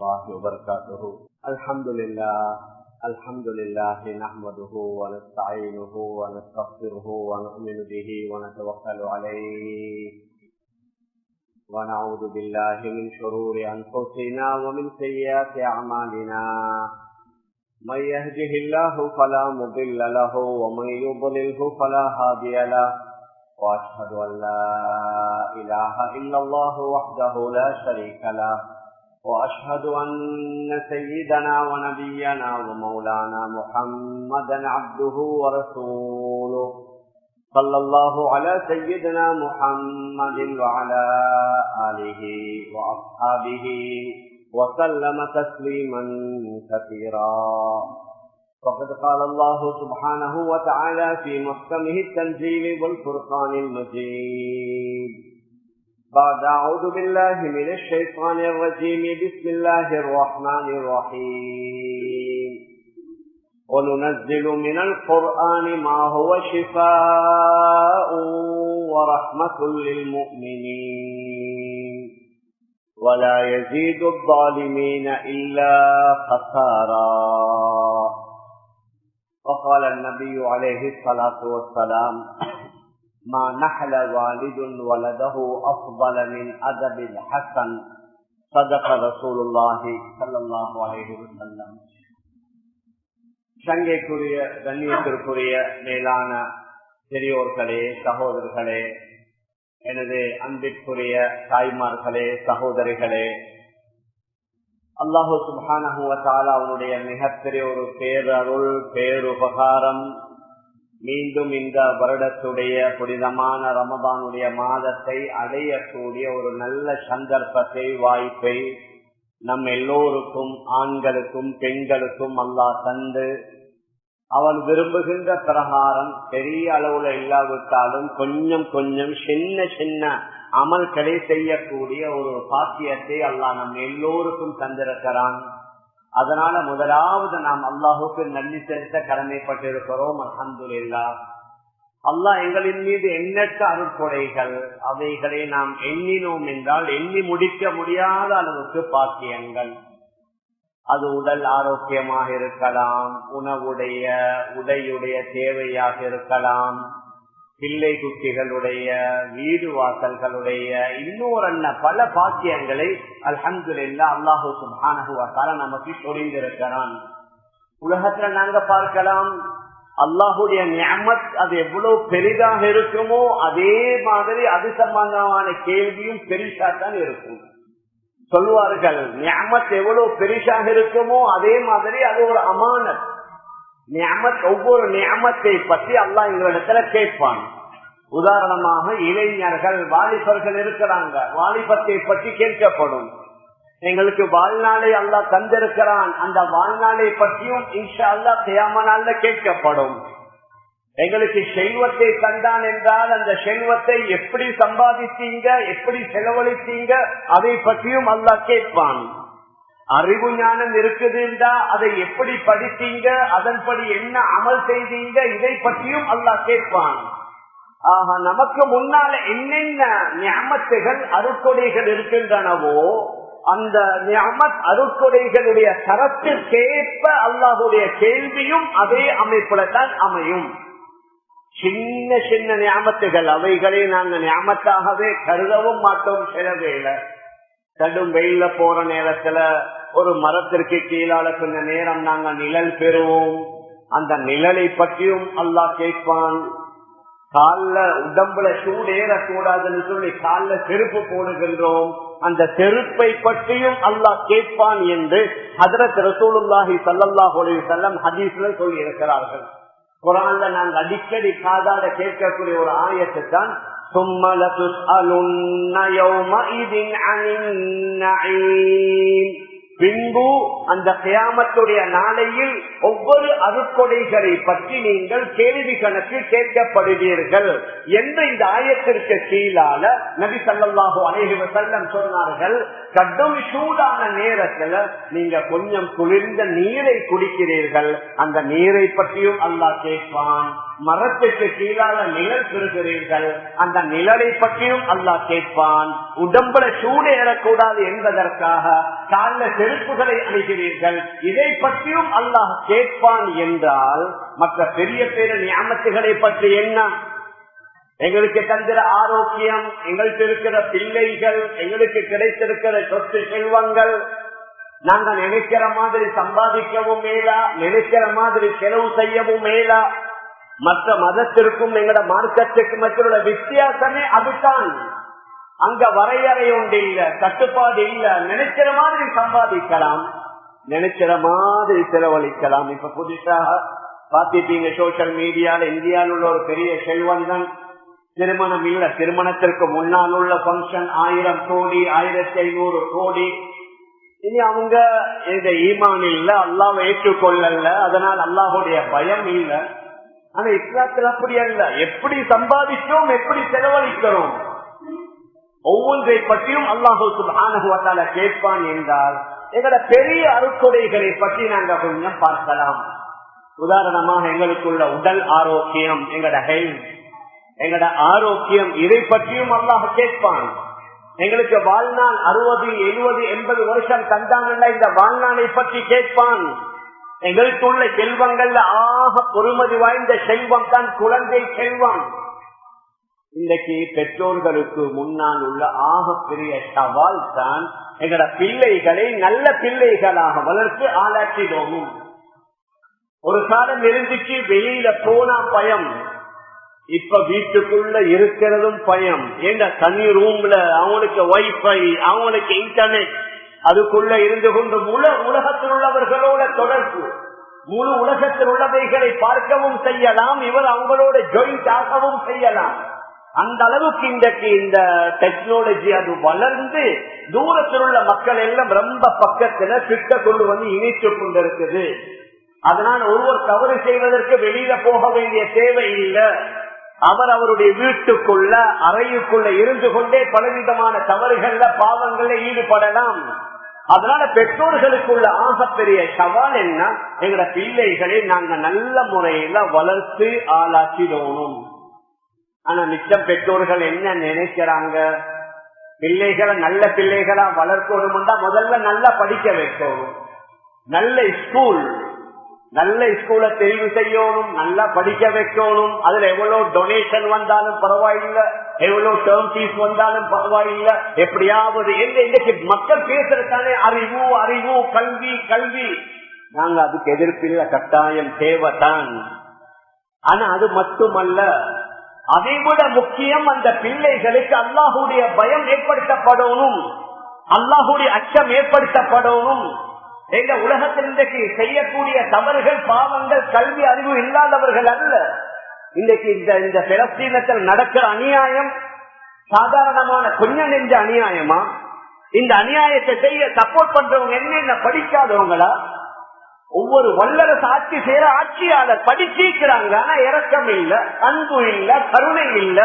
الله وبركاته. الحمد لله نحمده ونستعينه ونستغفره ونؤمن به ونتوكل عليه ونعوذ بالله من شرور أنفسنا ومن سيئات أعمالنا. من يهده الله فلا مضل له ومن يضلله فلا هادي له، وأشهد أن لا إله إلا الله وحده لا شريك له، وأشهد أن سيدنا ونبينا ومولانا محمدا عبده ورسوله. صلى الله على سيدنا محمد وعلى آله وأصحابه وسلم تسليما كثيرا. فقد قال الله سبحانه وتعالى في محكمه التنزيل والفرقان المجيد: بعد أعوذ بالله من الشيطان الرجيم، بسم الله الرحمن الرحيم. وننزل من القرآن ما هو شفاء ورحمة للمؤمنين ولا يزيد الظالمين إلا خسارا. وقال النبي عليه الصلاة والسلام: ما نحل والد ولده أفضل من أدب الحسن. صدق رسول الله صلى الله عليه وسلم. சங்கைக்குரிய கண்ணியத்திற்குரிய மேலான பெரியோர்களே, சகோதரர்களே, எனது அன்பிற்குரிய தாய்மார்களே, சகோதரிகளே, அல்லாஹு சுப்ஹானஹு வ தஆலா அவனுடைய மிகப்பெரிய ஒரு பேரருள் பேருபகாரம், மீண்டும் இந்த வருடத்துடைய புனிதமான ரமதானுடைய மாதத்தை அடையக்கூடிய ஒரு நல்ல சந்தர்ப்பத்தை, வாய்ப்பை நம் எல்லோருக்கும், ஆண்களுக்கும் பெண்களுக்கும் அல்லாஹ் தந்து, அவன் விரும்புகின்ற பிரகாரம் பெரிய அளவுல இல்லாவிட்டாலும் கொஞ்சம் கொஞ்சம் சின்ன சின்ன அமல்களை செய்யக்கூடிய ஒரு பாக்கியத்தை அல்லாஹ் நம் எல்லோருக்கும் தந்திருக்கிறான். அதனால முதலாவது நாம் அல்லாஹுக்கு நன்றி செலுத்த கடமைப்பட்டிருக்கிறோம். அல்ஹம்துலில்லாஹ். அல்லாஹ் எங்களின் மீது எண்ணற்ற அருட்கொடைகள், அவைகளை நாம் எண்ணினோம் என்றால் எண்ணி முடிக்க முடியாத அளவுக்கு பாக்கியங்கள். அது உடல் ஆரோக்கியமாக இருக்கலாம், உணவுடைய உடையுடைய தேவையாக இருக்கலாம், பிள்ளை குட்டிகளுடைய வீடு வாசல்களுடைய இன்னொரு பல பாக்கியங்களை அல்ஹம்துலில்லாஹ் அல்லாஹு சுப்ஹானஹு வ தஆலா நமக்கு சொல்லியிருக்கிறான். உலகத்துல நாங்க பார்க்கலாம், அல்லாஹுடைய நிஅமத் அது எவ்வளவு பெரிதாக இருக்குமோ அதே மாதிரி அது சம்பந்தமான கேள்வியும் பெரிசாத்தான் இருக்கும். சொல்லுவார்கள், நிஅமத் எவ்வளவு பெரிசாக இருக்குமோ அதே மாதிரி அது ஒரு அமானத். நிஅமத், ஒவ்வொரு நிஅமத்தை பற்றி அல்லாஹ் எங்களிடத்துல கேட்பான். உதாரணமாக இளைஞர்கள், வாலிபர்கள் இருக்கிறாங்க, வாலிபத்தை பற்றி கேட்கப்படும். எங்களுக்கு வாழ்நாளை அல்லாஹ் தந்திருக்கிறான், அந்த வாழ்நாளை பற்றியும் இன்ஷா அல்லாஹ் கியாமத் நாள்ல கேட்கப்படும். எங்களுக்கு செல்வத்தை தந்தான் என்றால் அந்த செல்வத்தை எப்படி சம்பாதித்தீங்க, எப்படி செலவழித்தீங்க, அதை பற்றியும் அல்லாஹ் கேட்பான். அறிவு ஞானம் இருக்குது என்றா அதை எப்படி படித்தீங்க, அதன்படி என்ன அமல் செய்தீங்க, இதை பற்றியும் அல்லாஹ் கேட்பான். ஆக நமக்கு முன்னால என்னென்ன நிஅமத்துகள் அருட்கொடைகள் இருக்கின்றனவோ அந்த நிஅமத் அருட்கொடைகளுடைய தரத்திற்கேற்ப அல்லாஹுடைய கேள்வியும் அதே அமைப்புல தான் அமையும். சின்ன சின்ன நிஅமத்துகள், அவைகளை நாங்கள் நிஅமத்தாகவே கருதவும் மாட்டோம். சில வேளை கடும் வெயில போற நேரத்துல ஒரு மரத்திற்கு கீழால கொஞ்ச நேரம் நாங்கள் நிழல் பெறுவோம். அந்த நிழலை பற்றியும் அல்லாஹ் கேட்பான். கால்ல உடம்புல சூடேறக்கூடாதுன்னு சொல்லி கால்ல செருப்பு போடுகின்றோம், அந்த செருப்பை பற்றியும் அல்லாஹ் கேட்பான் என்று ஹஜ்ரத் ரசூலுல்லாஹி ஸல்லல்லாஹு அலைஹி வஸல்லம் ஹதீஸ்ல சொல்லி இருக்கிறார்கள். குர்ஆன்ல நாங்கள் அடிக்கடி காதால கேட்கக்கூடிய ஒரு ஆயத்து தான் ثُمَّ لَتُسْأَلُنَّ يَوْمَئِذٍ عَنِ النَّعِيمِ. பின்பு அந்த கியாமத்துடைய நாளையில் ஒவ்வொரு அருட்கொடைகளை பற்றி நீங்கள் கேள்வி கணக்கு கேட்கப்படுவீர்கள் என்று இந்த ஆயத்திற்கு கீழால நபி ஸல்லல்லாஹு அலைஹி வஸல்லம் சொன்னார்கள். கடும் சூடான நேரத்துல நீங்க கொஞ்சம் குளிர்ந்த நீரை குடிக்கிறீர்கள், அந்த நீரை பற்றியும் அல்லாஹ் கேட்பான். மரத்துக்கு கீழால நிழல் பெறுகிறீர்கள், அந்த நிழலை பற்றியும் அல்லாஹ் கேட்பான். உடம்புல சூடு ஏறக்கூடாது என்பதற்காக காலில் செருப்புகளை அணிகிறீர்கள், இதை பற்றியும் அல்லாஹ் கேட்பான் என்றால் மற்ற பெரிய பெரிய நியமத்துகளை பற்றி என்ன? எங்களுக்கு தந்திர ஆரோக்கியம், எங்களுக்கு இருக்கிற பிள்ளைகள், எங்களுக்கு கிடைத்திருக்கிற சொத்து செல்வங்கள், நாங்க நினைக்கிற மாதிரி சம்பாதிக்கவும் மேலா, நினைக்கிற மாதிரி செலவு செய்யவும் மேலா. மற்ற மதத்திற்கும் எங்கட மார்க்கத்துக்கு மற்றொரு வித்தியாசமே அதுதான். அங்க வரையறை ஒன்று இல்ல, கட்டுப்பாடு இல்ல. நினைக்கிற மாதிரி சம்பாதிக்கலாம், நினைக்கிற மாதிரி செலவழிக்கலாம். இப்ப புதுசாக பாத்திட்டீங்க சோசியல் மீடியால, இந்தியாவில் உள்ள ஒரு பெரிய செல்வந்தன் திருமணம் இல்ல, திருமணத்திற்கு முன்னால் உள்ள பங்கன் 1000 கோடி 1500 கோடி. இனி அவங்க இந்த ஈமான் இல்ல, அல்லாஹ்வை ஏற்றுக்கொள்ளல, அதனால் அல்லாஹுடைய பயம் இல்ல. ஆனா இஸ்லாத்தில் அப்படி அல்ல. எப்படி சம்பாதிச்சோம், எப்படி செலவழிக்கிறோம், ஒவ்வொன்றை பற்றியும் அல்லாஹ் சுப்ஹானஹு வ தஆலா கேட்பான் என்றால் எங்களோட பெரிய அருட்கொடைகளை பற்றி நாங்க கொஞ்சம் பார்க்கலாம். உதாரணமாக எங்களுக்குள்ள உடல் ஆரோக்கியம், எங்களோட ஹெல்த், எங்களோட ஆரோக்கியம், இதை பற்றியும் அல்லாஹ் கேட்பான். எங்களுக்கு வாழ்நாள் 60, 70, 80 வருஷம் தந்தாங்கல்ல, இந்த வாழ்நாளை பற்றி கேட்பான். எங்களுக்கு உள்ள செல்வங்கள்ல ஆக பொறுமதி வாய்ந்த செல்வம் தான் குழந்தை செல்வம். இன்றைக்கு பெற்றோர்களுக்கு முன்னால் உள்ள ஆக பெரிய சவால் தான் எங்களோட பிள்ளைகளை நல்ல பிள்ளைகளாக வளர்த்து ஆளாக்கிடுவோம். ஒரு காலம் இருந்துச்சு வெளியில போனா பயம், இப்ப வீட்டுக்குள்ள இருக்கிறதும் பயம். ஏன்னா தனி ரூம்ல அவங்களுக்கு வைஃபை, அவங்களுக்கு இன்டர்நெட், அதுக்குள்ள இருந்து கொண்டு முழு உலகத்தில் உள்ளவர்களோட தொடர்பு, முழு உலகத்தில் உள்ளவைகளை பார்க்கவும் செய்யலாம், இவர் அவங்களோட ஜாயிண்ட் ஆகவும் செய்யலாம். அந்த அளவுக்கு இன்றைக்கு இந்த டெக்னாலஜி அது வளர்ந்து தூரத்தில் உள்ள மக்கள் எல்லாம் ரொம்ப பக்கத்துல கிட்ட கொண்டு வந்து இணைத்துக் கொண்டிருக்குது. அதனால் ஒருவர் தவறு செய்வதற்கு வெளியில போக வேண்டிய தேவை இல்லை. அவர் அவருடைய வீட்டுக்குள்ள அறையுக்குள்ள இருந்து கொண்டே பலவிதமான தவறுகள்ல பாவங்கள்ல ஈடுபடலாம். அதனால பெற்றோர்களுக்குள்ள ஆகப்பெரிய சவால் என்ன? எங்களோட பிள்ளைகளை நாங்க நல்ல முறையில வளர்த்து ஆளாக்கிடணும். ஆனா மிச்சம் பெற்றோர்கள் என்ன நினைக்கிறாங்க? பிள்ளைகளை நல்ல பிள்ளைகளா வளர்க்கணும்னா முதல்ல நல்லா படிக்க வைக்கணும், நல்ல ஸ்கூலை தெரிவு செய்யணும், நல்லா படிக்க வைக்கணும். அதுல எவ்வளவு டொனேஷன் வந்தாலும் பரவாயில்லை, எவ்வளவு டேர்ம் ஃபீஸ் வந்தாலும் பரவாயில்லை, எப்படியாவது இன்னைக்கு மக்கள் பேசுறதுக்கானே அறிவு அறிவு கல்வி கல்வி. நாங்க அதுக்கு எதிர்ப்பில்லை, கட்டாயம் தேவைதான். ஆனா அது மட்டுமல்ல, அதை விட முக்கியம் அந்த பிள்ளைகளுக்கு அல்லாஹுடைய பயம் ஏற்படுத்தப்படணும், அல்லாஹுடைய அச்சம் ஏற்படுத்தப்படணும். எங்க உலகத்தில் இன்றைக்கு செய்யக்கூடிய தவறுகள் பாவங்கள் கல்வி அறிவு இல்லாதவர்கள் அல்ல. இன்றைக்கு இந்த பெலஸ்தீனத்தில் நடக்கிற அநியாயம் சாதாரணமான கொஞ்சம் நெஞ்ச அநியாயமா? இந்த அநியாயத்தை செய்ய சப்போர்ட் பண்றவங்க என்ன படிக்காதவங்களா? ஒவ்வொரு வல்லரசு ஆட்சி செய்யற ஆட்சியாளர் படிச்சிருக்கிறாங்க, ஆனா இரக்கம் இல்ல, அன்பு இல்ல, கருணை இல்ல.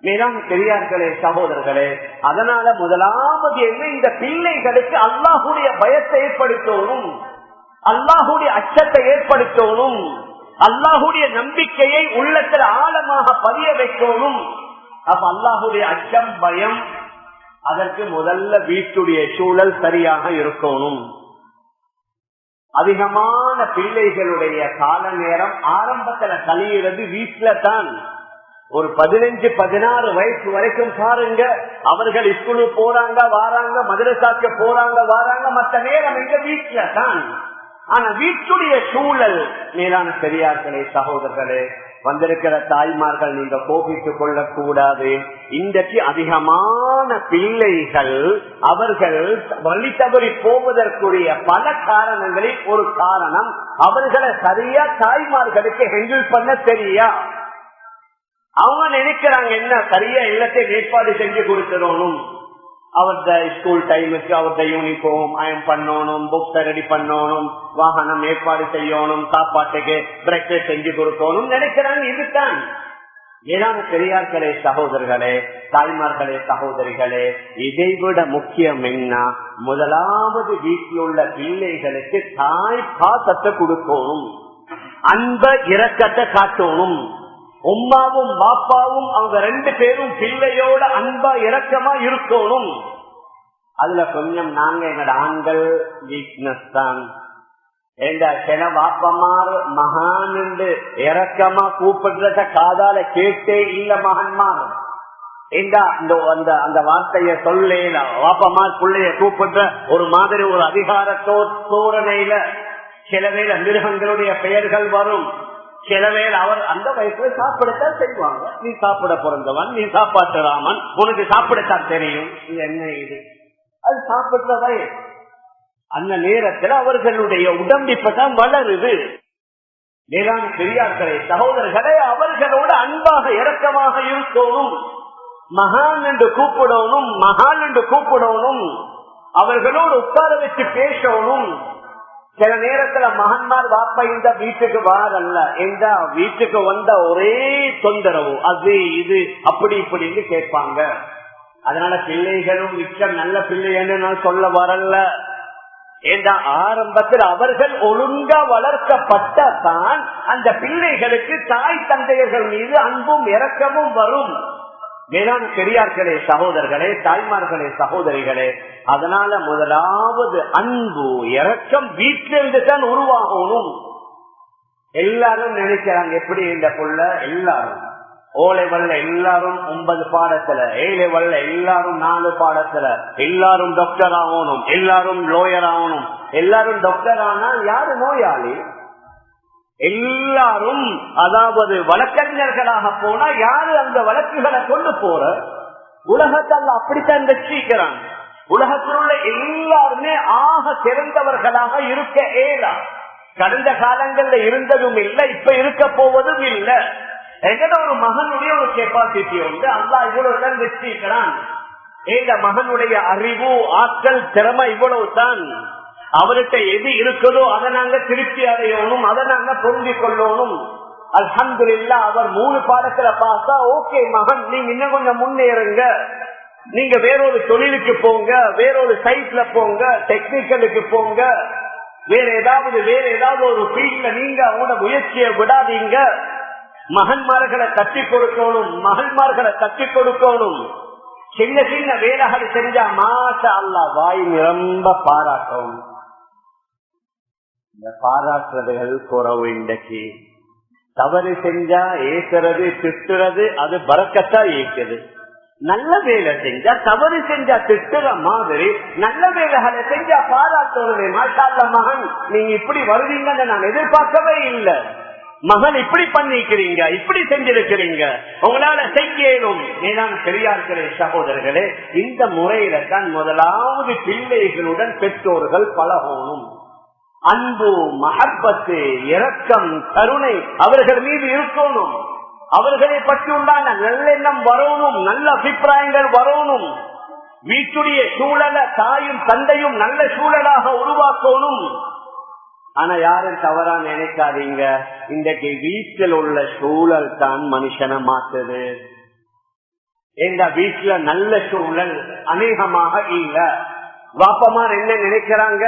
மேலும் பெரியார்களே, சகோதரர்களே, அதனால முதலாவது என்ன? இந்த பிள்ளைகளுக்கு அல்லாஹுடைய பயத்தை ஏற்படுத்தணும், அல்லாஹுடைய அச்சத்தை ஏற்படுத்தணும், அல்லாஹுடைய நம்பிக்கையை உள்ளத்தில் ஆழமாக பதிய வைக்கணும். அப்ப அல்லாஹுடைய அச்சம் பயம், அதற்கு முதல்ல வீட்டுடைய சூழல் சரியாக இருக்கணும். அதிகமான பிள்ளைகளுடைய கால நேரம் ஆரம்பத்துல கழியிறது வீட்டுல தான். ஒரு 15-16 வயசு வரைக்கும் பாருங்க, அவர்கள் ஸ்கூலுக்கு போறாங்க வாராங்க, மதரசாக்கு போறாங்க வாராங்க, மற்ற நேரம் எங்க வீட்டுல தான். ஆனா வீட்டுடைய சூழல், மேலான பெரியார்களே, சகோதரர்களே, வந்திருக்கிற தாய்மார்கள் நீங்க கோபித்துக் கொள்ளக்கூடாது. இன்றைக்கு அதிகமான பிள்ளைகள் அவர்கள் வழி தவறி போவதற்குரிய பல காரணங்களில் ஒரு காரணம், அவர்களை சரியா தாய்மார்களுக்கு ஹேண்டில் பண்ண தெரியா. அவங்க நினைக்கிறாங்க என்ன, சரியா எல்லாத்தையும் ஏற்பாடு செஞ்சு கொடுத்துடணும், அவர்த ஸ்கூல் டைமுக்கு அவர்த யூனிஃபார்ம் அயன் பண்ணணும், புக்ஸ் ரெடி பண்ணணும், வாகனம் ஏற்பாடு செய்யணும், சாப்பாட்டுக்கு பிரேக்ஃபாஸ்ட் செஞ்சு கொடுக்கணும் நினைக்கிறாங்க. இதுதான். ஏதாவது பெரியார்களே, சகோதரர்களே, தாய்மார்களே, சகோதரிகளே, இதைவிட முக்கியம் என்ன? முதலாவது வீட்டில் உள்ள பிள்ளைகளுக்கு தாய் பாசத்தை கொடுக்கணும். அன்ப இரக்கத்தை காட்டணும். உம்மாவும் பாப்பாவும் அவங்க 2 பேரும் பிள்ளையோட அன்பா இரக்கமா இருக்கணும். அதுல கொஞ்சம் நாங்க எங்களோட ஆண்கள் வீக்னஸ் தான். சில வாப்பமார் மகான் இறக்கமா கூப்பிடுறத காதால கேட்டே இல்ல மகன்மார். அந்த வார்த்தைய சொல்ல வாப்பமார் பிள்ளைய கூப்பிடுற ஒரு மாதிரி ஒரு அதிகாரத்தோ தோரணையில சில வேளை மிருகங்களுடைய பெயர்கள் வரும். சில வேளை அவர் அந்த வயசுல சாப்பிடத்தான் செய்வாங்க. நீ சாப்பிட பிறந்தவன், நீ சாப்பாட்டு ராமன், உனக்கு சாப்பிடத்தான் தெரியும். இது என்ன இது? அது சாப்பிடுற வயசு. அந்த நேரத்தில் அவர்களுடைய உடம்பிப்பதான் வளருது. வேளாண் பெரியார்களே சகோதரர்களே, அவர்களோட அன்பாக இரக்கமாக இருக்கணும். மகான் என்று கூப்பிடணும், மகான் என்று கூப்பிடணும். அவர்களோடு உட்கார வச்சு பேசணும். சில நேரத்துல மகன்மார் வாப்பா இந்த வீட்டுக்கு வாரல்ல, இந்த வீட்டுக்கு வந்த ஒரே தொந்தரவு அது இது அப்படி இப்படின்னு கேட்பாங்க. அதனால பிள்ளைகளும் மிச்சம் நல்ல பிள்ளைன்னு நான் சொல்ல வரல. இந்த ஆரம்பத்தில் அவர்கள் ஒழுங்கா வளர்க்கப்பட்டதான் அந்த பிள்ளைகளுக்கு தாய் தந்தையர்கள் மீது அன்பும் இரக்கமும் வரும். வேளாண் பெரியார்களே சகோதரர்களே, தாய்மார்களே சகோதரிகளே, அதனால முதலாவது அன்பு இரக்கம் வீட்டிலிருந்து தான் உருவாகணும். எல்லாரும் நினைக்கிறாங்க எப்படி இந்த புள்ள எல்லாரும் O லெவல்ல எல்லாரும் 9 பாடத்துல, A லெவல்ல எல்லாரும் 4 பாடத்துல, எல்லாரும் டாக்டர் ஆகணும், எல்லாரும் லோயர் ஆகணும். எல்லாரும் டாக்டர் ஆனால் யாரு நோயாளி? எல்லாரும் அதாவது வழக்கறிஞர்களாக போனா யாரு அந்த வழக்குகளை கொண்டு போற? உலகத்தால் அப்படித்தான் வச்சிருக்கிறான். உலகத்தில் உள்ள எல்லாருமே ஆக சிறந்தவர்களாக இருக்க ஏலா. கடந்த காலங்கள்ல இருந்ததும் இல்லை, இப்ப இருக்க போவதும் இல்லை. எங்கட ஒரு மகனுடைய ஒரு கெப்பாசிட்டி உண்டு. அல்லாஹ் இவ்வளவு வச்சிருக்கிறான். எங்க மகனுடைய அறிவு ஆற்றல் திறமை இவ்வளவு தான். அவர்கிட்ட எது இருக்குதோ அதை நாங்க திருப்தி அடையணும், அதை நாங்க பொருந்திக் கொள்ளணும். அல்ஹம்துலில்லாஹ் அவர் 3 பாடத்துல பார்த்தா ஓகே மகன் நீங்க இன்னும் கொஞ்சம் முன்னேறுங்க, நீங்க வேறொரு தொழிலுக்கு போங்க, வேறொரு சைட்ல போங்க, டெக்னிக்கலுக்கு போங்க, வேற ஏதாவது ஒரு ஃபீல்ட்ல நீங்க அவங்களோட முயற்சியை விடாதீங்க. மகன்மார்களை தட்டி கொடுக்கணும், மகன்மார்களை தட்டி கொடுக்கணும். சின்ன சின்ன வேலைகள் செஞ்சா மாஷா அல்லாஹ் வாய் நிரம்ப பாராட்டவும். இந்த பாராட்டுறதுகள் குறவு. இன்றைக்கு தவறு செஞ்சா ஏசுறது திட்டுறது அது பரக்கத்தா ஏக்குது. நல்ல வேலை செஞ்சா தவறு செஞ்சா திட்டுற மாதிரி நல்ல வேலைகளை செஞ்சா பாராட்டுறது. மாஷா அல்லாஹ் மகன் நீங்க இப்படி வருவீங்கன்னு நான் எதிர்பார்க்கவே இல்லை. மகன் இப்படி பண்ணிக்கிறீங்க, இப்படி செஞ்சிருக்கிறீங்க, உங்களால செய்யணும். மேலான பெரியார்களே சகோதரர்களே, இந்த முறையில தான் முதலாவது பிள்ளைகளுடன் பெற்றோர்கள் பழகணும். அன்பு, மஹப்பத்து, இரக்கம், கருணை அவர்கள் மீது இருக்கணும். அவர்களை பற்றி உண்டான நல்லெண்ணம் வரணும், நல்ல அபிப்பிராயங்கள் வரணும். வீட்டுடைய சூழலை தாயும் தந்தையும் நல்ல சூழலாக உருவாக்கணும். ஆனா யாரும் தவறா நினைக்காதீங்க, இன்றைக்கு வீட்டில் உள்ள சூழல் தான் மனுஷனை மாற்றுது. எங்க வீட்டுல நல்ல சூழல் அநேகமாக இல்ல. வாப்பமார் என்ன நினைக்கிறாங்க,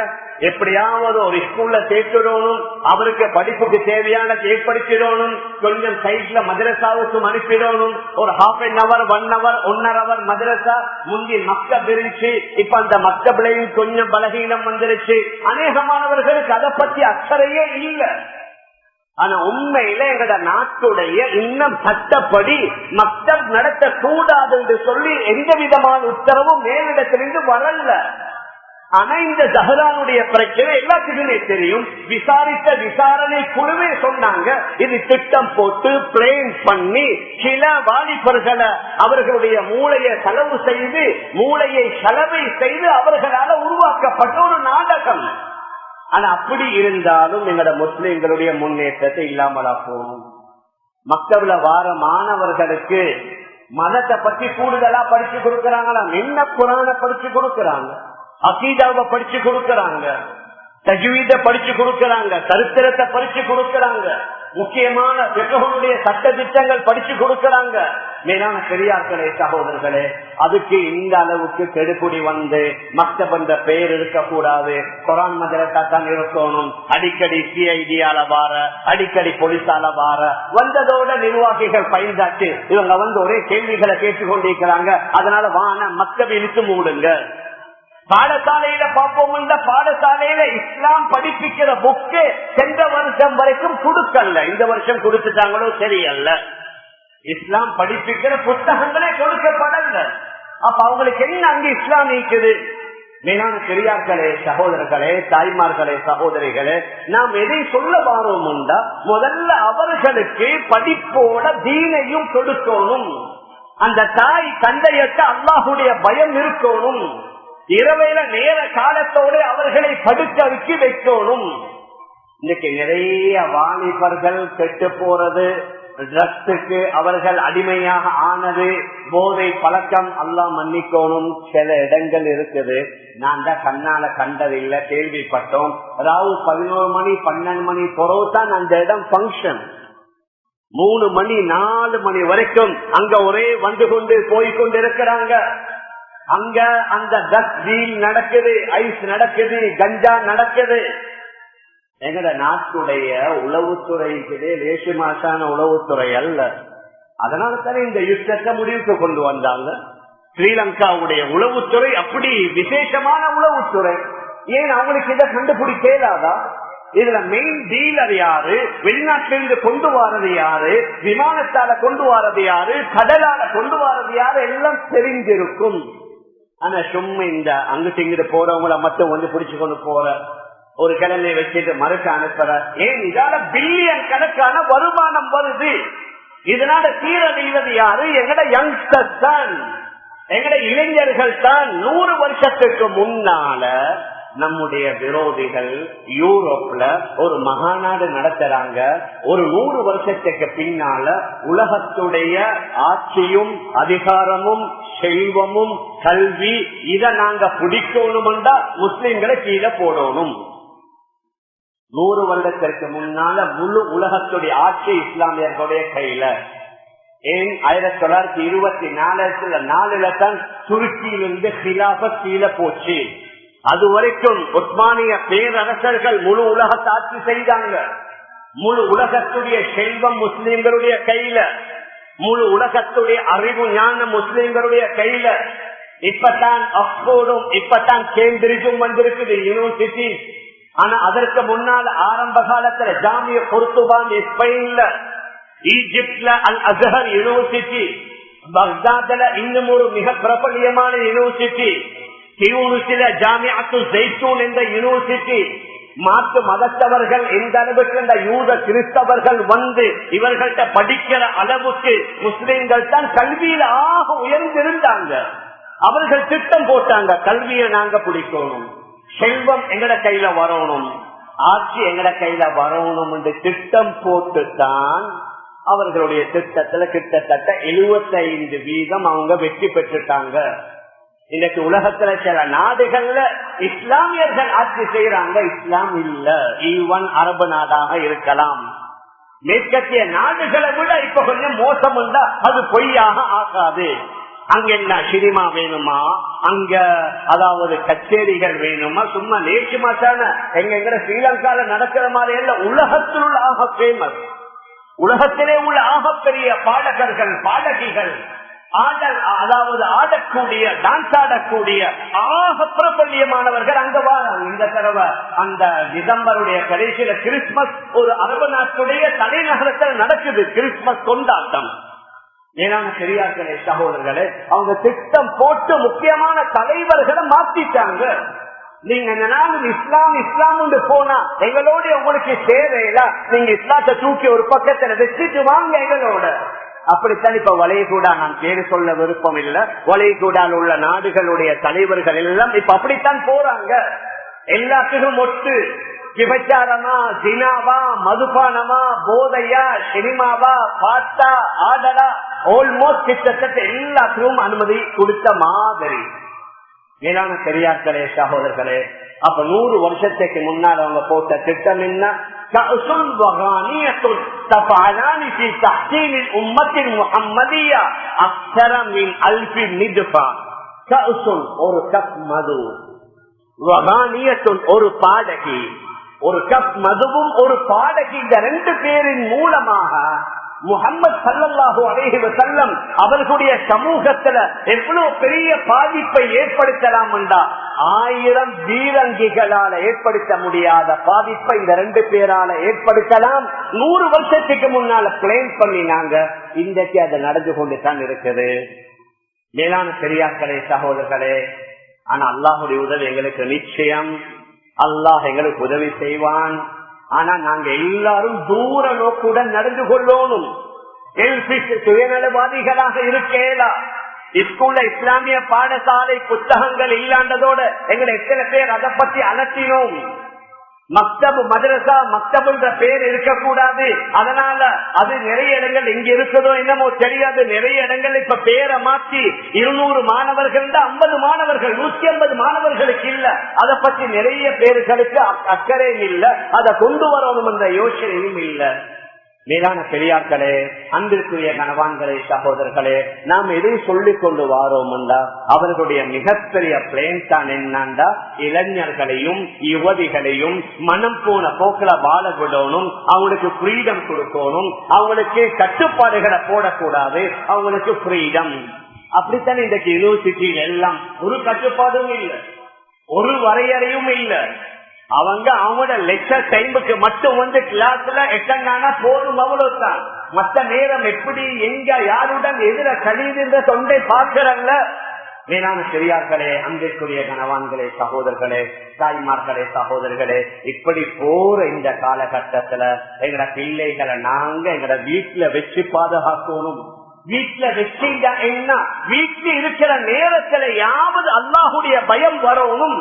எப்படியாவது ஒரு ஸ்கூல்ல சேர்த்துடணும், அவருக்கு படிப்புக்கு தேவையான ஏற்படுத்திடணும், கொஞ்சம் சைட்ல மதரசாவுக்கு அனுப்பிடணும், ஒரு half an hour 1 hour 1.5 hour மதரசா. முந்தி மக்தப் இருந்துச்சு, இப்ப அந்த மக்தப்லையும் கொஞ்சம் பலகீனம் வந்துருச்சு. அநேகமானவர்களுக்கு அதை பத்தி அக்கறையே இல்லை. ஆனா உண்மையில எங்கட நாட்டுடைய இன்னும் சட்டப்படி மக்தப் நடத்த கூடாது என்று சொல்லி எந்த விதமான உத்தரவும் மேலிடத்திலிருந்து வரல. ஆனா இந்த ஜஹரானுடைய பிரச்சனை எல்லாத்துக்குமே தெரியும். விசாரித்த விசாரணை குழுவே சொன்னாங்க, இது திட்டம் போட்டு பிளான் பண்ணி சில வாலிபர்களை அவர்களுடைய மூளையை செலவு செய்து மூளையை செலவை செய்து அவர்களால் உருவாக்கப்பட்ட ஒரு நாடகம். ஆனா அப்படி இருந்தாலும் எங்களோட முஸ்லிம்களுடைய முன்னேற்றத்தை இல்லாமலா போகும். மக்தப்ல வார மாணவர்களுக்கு மதத்தை பற்றி கூடுதலா படிச்சு கொடுக்கறாங்களா? என்ன குரானை படிச்சு கொடுக்கறாங்க, அகீதாவை படிச்சு கொடுக்கறாங்க, தஜ்வீத படிச்சு கொடுக்கறாங்க, சரித்திரத்தை படிச்சு கொடுக்கறாங்க, முக்கியமான பெற்றோர்களுடைய சட்ட திட்டங்கள் படிச்சு கொடுக்கறாங்க. மேலான பெரியார்களே சகோதரர்களே, அதுக்கு இந்த அளவுக்கு கெடுபுடி வந்து மக்தபன்ற பெயர் இருக்கக்கூடாது, குரான் மதரசா தான் இருக்கணும், அடிக்கடி சிஐடியால வார, அடிக்கடி போலீஸால வார வந்ததோட நிர்வாகிகள் பயந்தாச்சு இவங்க வந்து ஒரே கேள்விகளை கேட்டுக்கொண்டிருக்கிறாங்க. அதனால வான மக்தப இழுத்து மூடுங்க. பாடசாலையில பார்ப்போம், இந்த பாடசாலையில இஸ்லாம் படிப்பிக்கிற புக்கு சென்ற வருஷம் வரைக்கும் கொடுக்கல, இந்த வருஷம் கொடுத்துட்டாங்களோ சரியல்ல. இஸ்லாம் படிப்பிக்கிற புத்தகங்களே கொடுக்கப்படல. அப்ப அவங்களுக்கு என்ன அங்க இஸ்லாம் இருக்குது? மேலான பெரியார்களே சகோதரர்களே, தாய்மார்களே, சகோதரிகளே, நாம் எதை சொல்ல வாரோம்டா, முதல்ல அவர்களுக்கு படிப்போட தீனையும் கொடுக்கணும். அந்த தாய் தந்தையற்ற அல்லாஹுடைய பயம் இருக்கணும். இரவையில நேர காலத்தோட அவர்களை படுக்க வைக்க வைக்கணும். இன்னைக்கு நிறைய வாலிபர்கள் கெட்டு போறது, ட்ரக்ஸுக்கு அவர்கள் அடிமையாக ஆனது, போதை பழக்கம், அல்லாஹ் மன்னிக்கணும். சில இடங்கள் இருக்குது, நான் தான் கண்ணால கண்டதில்லை, கேள்விப்பட்டோம். ராவு 11 மணி 12 மணி பொறவுதான் அந்த இடம் பங்கன். 3 மணி 4 மணி வரைக்கும் அங்க ஒரே வந்து கொண்டு போய்கொண்டு இருக்கிறாங்க. அங்க அந்த ட்ரக்ஸ் டீல் நடக்குது, ஐஸ் நடக்குது, கஞ்சா நடக்குது. எங்கட நாட்டுடைய உளவுத்துறைக்கு லேசிமாசான உளவுத்துறை அல்ல. அதனால தானே இந்த யுத்தத்தை முடிவுக்கு கொண்டு வந்தாங்க. ஸ்ரீலங்காவுடைய உளவுத்துறை அப்படி விசேஷமான உளவுத்துறை. ஏன் அவங்களுக்கு இதை கண்டுபிடிக்கலாதா? இதுல மெயின் டீலர் யாரு, வெளிநாட்டிலிருந்து கொண்டு வாரது யாரு, விமானத்தால கொண்டு வாரது யாரு, கடலால கொண்டு வாரது யாரு எல்லாம் தெரிஞ்சிருக்கும். ஆனா சும்மா இந்த அங்கிட்டு இங்கிட்டு போறவங்கள மட்டும் வந்து பிடிச்சு கொண்டு போற, ஒரு கிழமையை வச்சுட்டு மறுக்க அனுப்புற. ஏன் இதால பில்லியன் கணக்கான வருமானம் வருது. இதனால சீரழிவது யாரு? எங்கட யங்ஸ்டர்ஸ் தான், எங்கட இளைஞர்கள் தான். 100 வருஷத்துக்கு முன்னால நம்முடைய விரோதிகள் யூரோப்ல ஒரு மகாநாடு நடத்துறாங்க. ஒரு 100 வருஷத்துக்கு பின்னால உலகத்துடைய ஆட்சியும் அதிகாரமும் செல்வமும் கல்வி இதை நாங்க பிடிக்கணும்டா முஸ்லிம்களை கீழே போடணும். 100 வருடத்திற்கு முன்னால முழு உலகத்துடைய ஆட்சி இஸ்லாமியர்களுடைய கையில. ஏன் 1924 தான் துருக்கியிலிருந்து ஹிலாபத் கீழே போச்சு. அது வரைக்கும் உஸ்மானிய பேரரசர்கள் முழு உலகத்தை ஆட்சி செய்தாங்க. முழு உலகத்துடைய செல்வம் முஸ்லிம்களுடைய கையில, முழு உலகத்துடைய அறிவு ஞானம் முஸ்லிம்களுடைய கையில. இப்பதான் ஆக்ஸ்போர்டும் இப்பதான் கேம்பிரிட்ஜும் வந்திருக்குது யூனிவர்சிட்டி. ஆனா அதற்கு முன்னால் ஆரம்ப காலத்துல ஜாமியா குர்துபான் ஸ்பெயின்ல, ஈஜிப்ட்ல அல் அஸ்ஹர் யூனிவர்சிட்டி, பக்தாத்ல இன்னும் ஒரு மிக பிரபலியமான யூனிவர்சிட்டி, தியூனிஸ்ல ஜாமிஅத்து ஜைத்தூன் என்ற யூனிவர்சிட்டி. மாற்று மதத்தவர்கள் எந்த அளவுக்கு இந்த யூத கிறிஸ்தவர்கள் வந்து இவர்கள்ட்ட படிக்கிற அளவுக்கு முஸ்லிம்கள் தான் கல்வியில ஆக உயர்ந்திருந்தாங்க. அவர்கள் திட்டம் போட்டாங்க, கல்வியை நாங்க பிடிக்கணும், செல்வம் எங்கட கையில வரணும், ஆட்சி எங்கட கையில வரணும் என்று திட்டம் போட்டுத்தான் அவர்களுடைய திட்டத்துல கிட்டத்தட்ட 75% அவங்க வெற்றி பெற்றுட்டாங்க. இன்னைக்கு உலகத்துல சில நாடுகள்ல இஸ்லாமியர்கள் ஆட்சி செய்யறாங்க, இஸ்லாம் இல்ல. ஈவன் அரபு நாடாக இருக்கலாம். மேற்கத்திய நாடுகளை விட இப்ப கொஞ்சம் மோசம் உண்டா, அது பொய்யாக ஆகாது. அங்க என்ன சினிமா வேணுமா, அங்க அதாவது கச்சேரிகள் வேணுமா, சும்மா நேற்றுமாச்சான எங்க ஸ்ரீலங்கால நடக்கிற மாதிரி எல்லாம் உலகத்தில் உள்ள ஆக பேமஸ், உலகத்திலே உள்ள ஆகப்பெரிய பாடகர்கள் பாடகிகள், அதாவது ஆடக்கூடிய டான்ஸ் ஆடக்கூடிய ஆக பிரபல்யமானவர்கள் அங்க வாராங்க. இந்த தடவை அந்த டிசம்பருடைய கடைசியில கிறிஸ்துமஸ் ஒரு அரபு நாட்டுடைய தலைநகரத்தில் நடக்குது, கிறிஸ்துமஸ் கொண்டாட்டம். ஏன்னா பெரியார்களே சகோதரர்களே, அவங்க திட்டம் போட்டு முக்கியமான தலைவர்களை மாத்திட்டாங்க. நீங்க இந்த நாள் இஸ்லாம் இஸ்லாம் போனா எங்களோட உங்களுக்கு தேவையில்ல, நீங்க இஸ்லாத்தை தூக்கி ஒரு பக்கத்துல வச்சுட்டு வாங்க எங்களோட. அப்படித்தான் இப்ப வளைகுடா, நான் பேரு சொல்ல விருப்பம் இல்ல, வளைகுடால் உள்ள நாடுகளுடைய தலைவர்கள் எல்லாம் இப்ப அப்படித்தான் போறாங்க. எல்லாத்துக்கும் ஒட்டு விபச்சாரமா, ஜினாவா, மதுபானமா, போதையா, சினிமாவா, பாட்டா, ஆடலா, ஆல்மோஸ்ட் கிட்டத்தட்ட எல்லாத்துக்கும் அனுமதி கொடுத்த மாதிரி. மேலான பெரியார்களே சகோதரர்களே, அப்ப 100 வருஷத்துக்கு முன்னால் அவங்க போட்ட திட்டம் என்ன? கஅசுன் வகானியத்துன் தஃஅலானி ஃபீ தஹ்சீனில் உம்மத்தில் முஹம்மதிய்யா அக்ஸர மின் அல்ஃபி நித்ஃபா. கஅசுன் ஒரு கப் மது, வகானியத்துன் ஒரு பாடகி, ஒரு கப் மதுவும் ஒரு பாடகி, இந்த ரெண்டு பேரின் மூலமாக முஹம்மது ஸல்லல்லாஹு அலைஹி வஸல்லம் அவர்களுடைய சமூகத்துல எவ்வளவு பெரிய பாதிப்பை ஏற்படுத்தலாம் என்றா 1000 வீரங்கிகளால ஏற்படுத்த முடியாத பாதிப்பை இந்த ரெண்டு பேரால ஏற்படுத்தலாம். 100 வருஷத்துக்கு முன்னால பிளான் பண்ணினாங்க. இன்றைக்கு அது நடந்து கொண்டு தான் இருக்குது. மேலான பெரியார்களே, சகோதரர்களே, ஆனா அல்லாஹுடைய உதவி எங்களுக்கு நிச்சயம். அல்லாஹ் எங்களுக்கு உதவி செய்வான். ஆனா நாங்க எல்லாரும் தூர நோக்குடன் நடந்து கொள்ளணும். சுயநலவாதிகளாக இருக்கேலா. ஸ்கூல்ல இஸ்லாமிய பாடசாலை புத்தகங்கள் இல்லாண்டதோட எங்களை எத்தனை பேர் அதை பத்தி அலட்டினோம். மக்தபு மதரசா மக்தபுன்ற பேர் இருக்கக்கூடாது. அதனால அது நிறைய இடங்கள் எங்க இருக்குதோ என்னமோ தெரியாது. நிறைய இடங்கள் இப்ப பேரை மாற்றி 200 மாணவர்கள் 50 மாணவர்கள் 150 மாணவர்களுக்கு இல்ல. அதை பற்றி நிறைய பேர்களுக்கு அக்கறையும் இல்ல. அதை கொண்டு வரணும் என்ற யோசனையும் இல்ல. மேலான பெரியார்களே, அன்பிற்குரிய கணவான்களே, சகோதரர்களே, நாம் எதை சொல்லிக் கொண்டு வாரோம்டா அவர்களுடைய மிகப்பெரிய பிளேன் தான் என்னண்டா இளைஞர்களையும் யுவதிகளையும் மனம் போன போக்கில வாழ விடணும். அவங்களுக்கு ஃப்ரீடம் கொடுக்கணும். அவங்களுக்கு கட்டுப்பாடுகளை போடக்கூடாது. அவங்களுக்கு ஃப்ரீடம். அப்படித்தான் இன்றைக்கு யூனிவர்சிட்டியில் எல்லாம் ஒரு கட்டுப்பாடும் இல்லை, ஒரு வரையறையும் இல்லை. அவங்களோட லெக்சர் டைமுக்கு மட்டும் வந்து கிளாஸ்ல எட்டங்கானா போதும், அவ்வளவுதான். மற்ற நேரம் எப்படி எங்க யாருடன் எதிர கழிவுன்ற தொண்டை பார்க்கிறாங்க. மேலான பெரியார்களே, அன்பிற்குரிய கணவான்களே, சகோதரர்களே, தாய்மார்களே, சகோதரர்களே, இப்படி போற இந்த காலகட்டத்துல எங்கட பிள்ளைகளை நாங்க எங்கட வீட்டுல வச்சு பாதுகாக்கணும். வீட்டுல வச்சீங்க என்ன, வீட்டுல இருக்கிற நேரத்துல யாவது அல்லாஹுடைய பயம் வரணும்.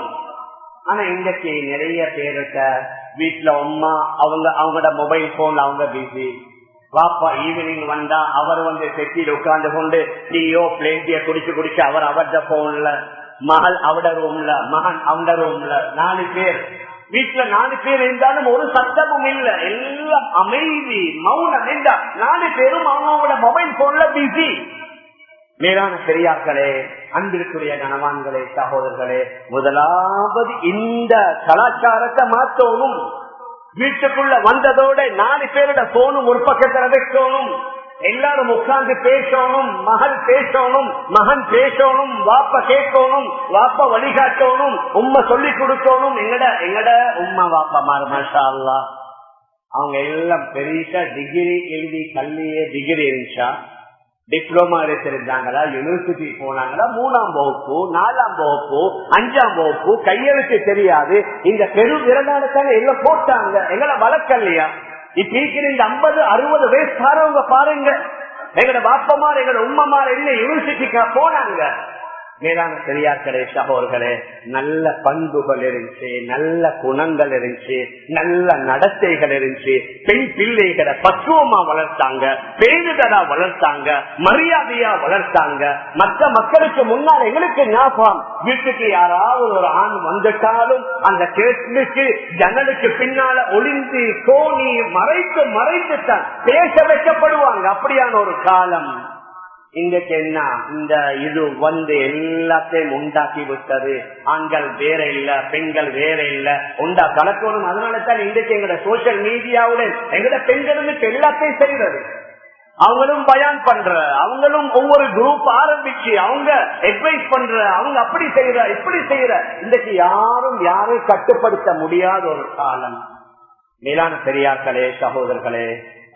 ஆனா இன்றைக்கு நிறைய பேருக்க வீட்டுல அம்மா அவங்களோட மொபைல் போன்ல அவங்க பிஸி. பாப்பா ஈவினிங் வந்தா அவர் செட்டியில் உட்கார்ந்து கொண்டு டீயோ பிளேட்டிய குடிச்சு அவர் அவட போன்ல, மகள் அவட ரூம்ல, மகன் அவட ரூம்ல. 4 பேர் வீட்டுல 4 பேர் இருந்தாலும் ஒரு சத்தமும் இல்ல, எல்லாம் அமைதி மௌனம். 4 பேரும் அவங்களோட மொபைல் போன்ல பிஸி. மேலான பெரியார்களே, அன்பிற்குரிய கணவான்களே, சகோதரர்களே, முதலாவது இந்த கலாச்சாரத்தை மாற்றணும். வீட்டுக்குள்ள வந்ததோட 4 பேரோட போனும் ஒரு பக்கத்துல வைக்கணும். எல்லாரும் உட்கார்ந்து பேசணும். மகள் பேசணும், மகன் பேசணும், வாப்ப கேட்கணும், வாப்ப வழிகாட்டணும், உம்மை சொல்லி கொடுக்கணும். எங்கட உம்மா வாப்பா மாறு மாஷா அல்லாஹ் அவங்க எல்லாம் பெரிய டிகிரி எழுதி கல்வியே டிகிரி இருந்துச்சா, டிப்ளமா எடுத்திருந்தாங்களா, யூனிவர்சிட்டி போனாங்களா, 3ஆம் வகுப்பு 4ஆம் வகுப்பு 5ஆம் வகுப்பு கையெழுத்து தெரியாது. இந்த பெரு விரலானத்தான எல்லாம் போட்டாங்க. எங்களை வளர்க்கலையா? இப்ப இந்த 50-60 வயசுக்காரவங்க பாருங்க, எங்கட பாப்பமார் எங்கட உம்மமார் என்ன யூனிவர்சிட்டிக்கு போனாங்க. மேலான பெரியார்களே, சகோதரர்களே, நல்ல பண்புகள் இருந்துச்சு, நல்ல குணங்கள் இருந்துச்சு, நல்ல நடத்தைகள் இருந்துச்சு. பெண் பிள்ளைகளை பக்குவமா வளர்த்தாங்க, பேருதலா வளர்த்தாங்க, மரியாதையா வளர்த்தாங்க. மற்ற மக்களுக்கு முன்னால் எங்களுக்கு ஞாபகம், வீட்டுக்கு யாராவது ஒரு ஆண் வந்துட்டாலும் அந்த கேட்டுக்கு ஜன்னலுக்கு பின்னால ஒளிந்து கோணி மறைத்துத்தான் பேச வைக்கப்படுவாங்க. அப்படியான ஒரு காலம். இன்றைக்கு என்ன, இந்த இது எல்லாத்தையும் உண்டாக்கி விட்டது. ஆண்கள் வேற இல்ல, பெண்கள் வேற இல்ல, உண்டா கலக்கணும். அதனாலதான் இன்றைக்கு எங்கட சோசியல் மீடியாவுடன் எங்கட பெண்களுக்கு எல்லாத்தையும் செய்யறது. அவங்களும் பயான் பண்ற, அவங்களும் ஒவ்வொரு குரூப் ஆரம்பிச்சு அவங்க அட்வைஸ் பண்ற, அவங்க அப்படி செய்யற இப்படி செய்யற. இன்றைக்கு யாரும் கட்டுப்படுத்த முடியாத ஒரு காலம். மேலான பெரியார்களே, சகோதரர்களே,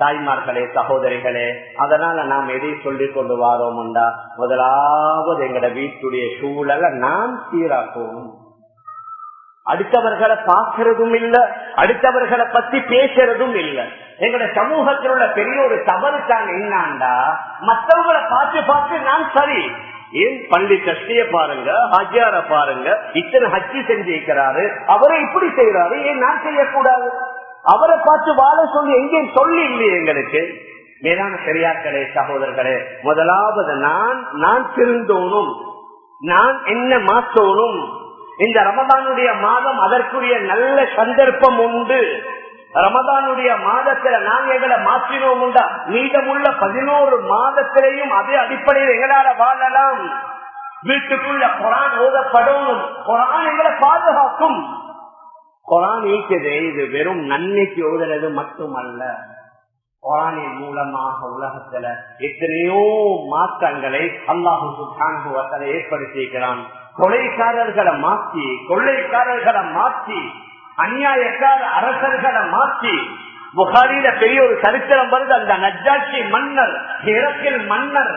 தாய்மார்களே, சகோதரிகளே, அதனால நாம் எதை சொல்லிக் கொண்டு வாரோம்டா முதலாவது எங்கட வீட்டுடைய சூழலை நாம் சீராக்கணும். அடுத்தவர்களை பார்க்கறதும் இல்ல, அடுத்தவர்களை பத்தி பேசுறதும் இல்ல. எங்கட சமூகத்தில் உள்ள பெரிய ஒரு தவறு தான் என்னாண்டா, மற்றவங்களை பார்த்து நான் சரி. ஏன் பள்ளி கஷ்டிய பாருங்க, ஹஜ்ஜார பாருங்க, இத்தனை ஹஜ்ஜி செஞ்சிருக்கிறாரு, அவரை இப்படி செய்யறாரு, ஏன் நான் செய்யக்கூடாது? அவரை பார்த்து வாழ சொல்லி எங்கேயும் சொல்லி இல்லையே எங்களுக்கு. மேலான பெரியார்களே, சகோதரர்களே, முதலாவது நான் திருந்தோனும், நான் என்ன மாற்றணும். இந்த ரமதானுடைய மாதம் அதற்குரிய நல்ல சந்தர்ப்பம் உண்டு. ரமதானுடைய மாதத்துல நாங்க எங்களை மாற்றினோம் உண்டா, மீதமுள்ள 11 மாதத்திலையும் அதே அடிப்படையில் எங்களால வாழலாம். வீட்டுக்குள்ள குர்ஆன் ஓதப்படணும். குர்ஆன் எங்களை பாதுகாக்கும். குர்ஆன் இருக்குது, இது வெறும் நன்மைக்கு ஓதுறது மட்டுமல்ல. குர்ஆனின் மூலமாக உலகத்துல எத்தனையோ மாற்றங்களை அல்லாஹ் சுப்ஹானஹு வ தஆலா ஏற்படுத்தியிருக்கிறான். கொலைக்காரர்களை மாற்றி அநியாயக்கார அரசர்களை மாற்றி, புகாரில பெரிய ஒரு சரித்திரம் வருது. அந்த நஜ்ஜாஷி மன்னர், ஹிரக்கில் மன்னர்,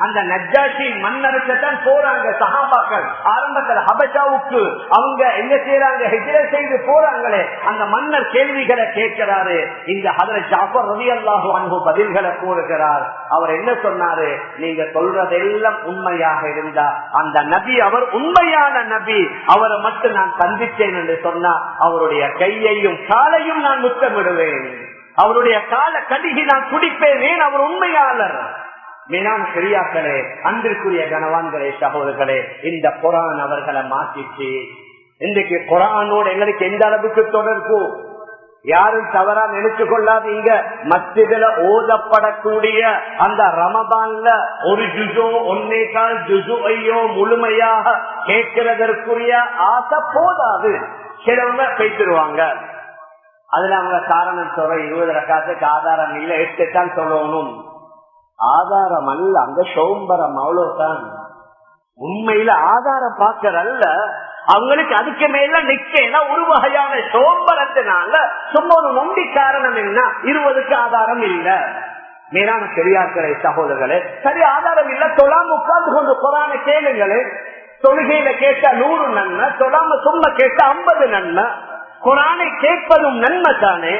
அந்த நஜ்ஜாஷி மன்னருக்கு தான் போறாங்க சஹாபாக்கள். ஆரம்பத்தில் ஹபஷாவுக்கு அவங்க என்ன செய்யறாங்க, ஹிஜ்ரத் செய்து போறாங்களே. அந்த மன்னர் கேள்விகளை கேட்கிறாரு. இந்த ஹஜ்ரத் ஜாஃபர் ரலியல்லாஹு அன்ஹு பதில்களை கூறுகிறார். அவர் என்ன சொன்னாரு, நீங்க சொல்றதெல்லாம் உண்மையாக இருந்தா அந்த நபி அவர் உண்மையான நபி, அவரை மட்டும் நான் சந்தித்தேன் என்று சொன்னா அவருடைய கையையும் காலையும் நான் முத்தமிடுவேன், அவருடைய கால கடிகை நான் குடிப்பேன். அவர் உண்மையாளர். மேலான பெரியாக்களே, அன்பிற்குரிய கனவான்களே, சகோதரர்களே, இந்த குர்ஆன் அவர்களை மாற்றிச்சு. இன்றைக்கு குர்ஆனோடு எங்களுக்கு எந்த அளவுக்கு தொடர்பு, யாரும் தவறா நினைச்சு கொள்ளாதீங்க. மஸ்ஜிதுல ஓதப்படக்கூடிய அந்த ரமதான்ல ஒரு ஜுஸோ 1.25 ஜுஸுவையோ முழுமையாக கேட்கிறதற்குரிய ஆசை போதாது. சிலவங்க பேசிடுவாங்க, அதுல அவங்க காரணம் சொல்ற 20 ரக்காத்துக்கு ஆதாரம் இல்லை, 8 தான் சொல்லணும். ஆதாரம் அல்ல, அங்க சோம்பரம் அவ்வளவுதான். உண்மையில ஆதாரம் பார்க்கறல்ல, அவங்களுக்கு அதுக்கு மேல நிக்க ஒரு வகையான சோம்பரத்தினால சும்மா ஒரு நொண்டி காரணம் என்ன, 20க்கு ஆதாரம் இல்ல. மேலான பெரியார்களே, சகோதரர்களே, சரி ஆதாரம் இல்ல, தொழாம உட்கார்ந்து கொண்டு குர்ஆனை கேளுங்களே. தொழுகையில கேட்டா 100 நன்மை, தொழாம சும்மா கேட்டா 50 நன்மை. குர்ஆனை கேட்பதும் நன்மை தானே.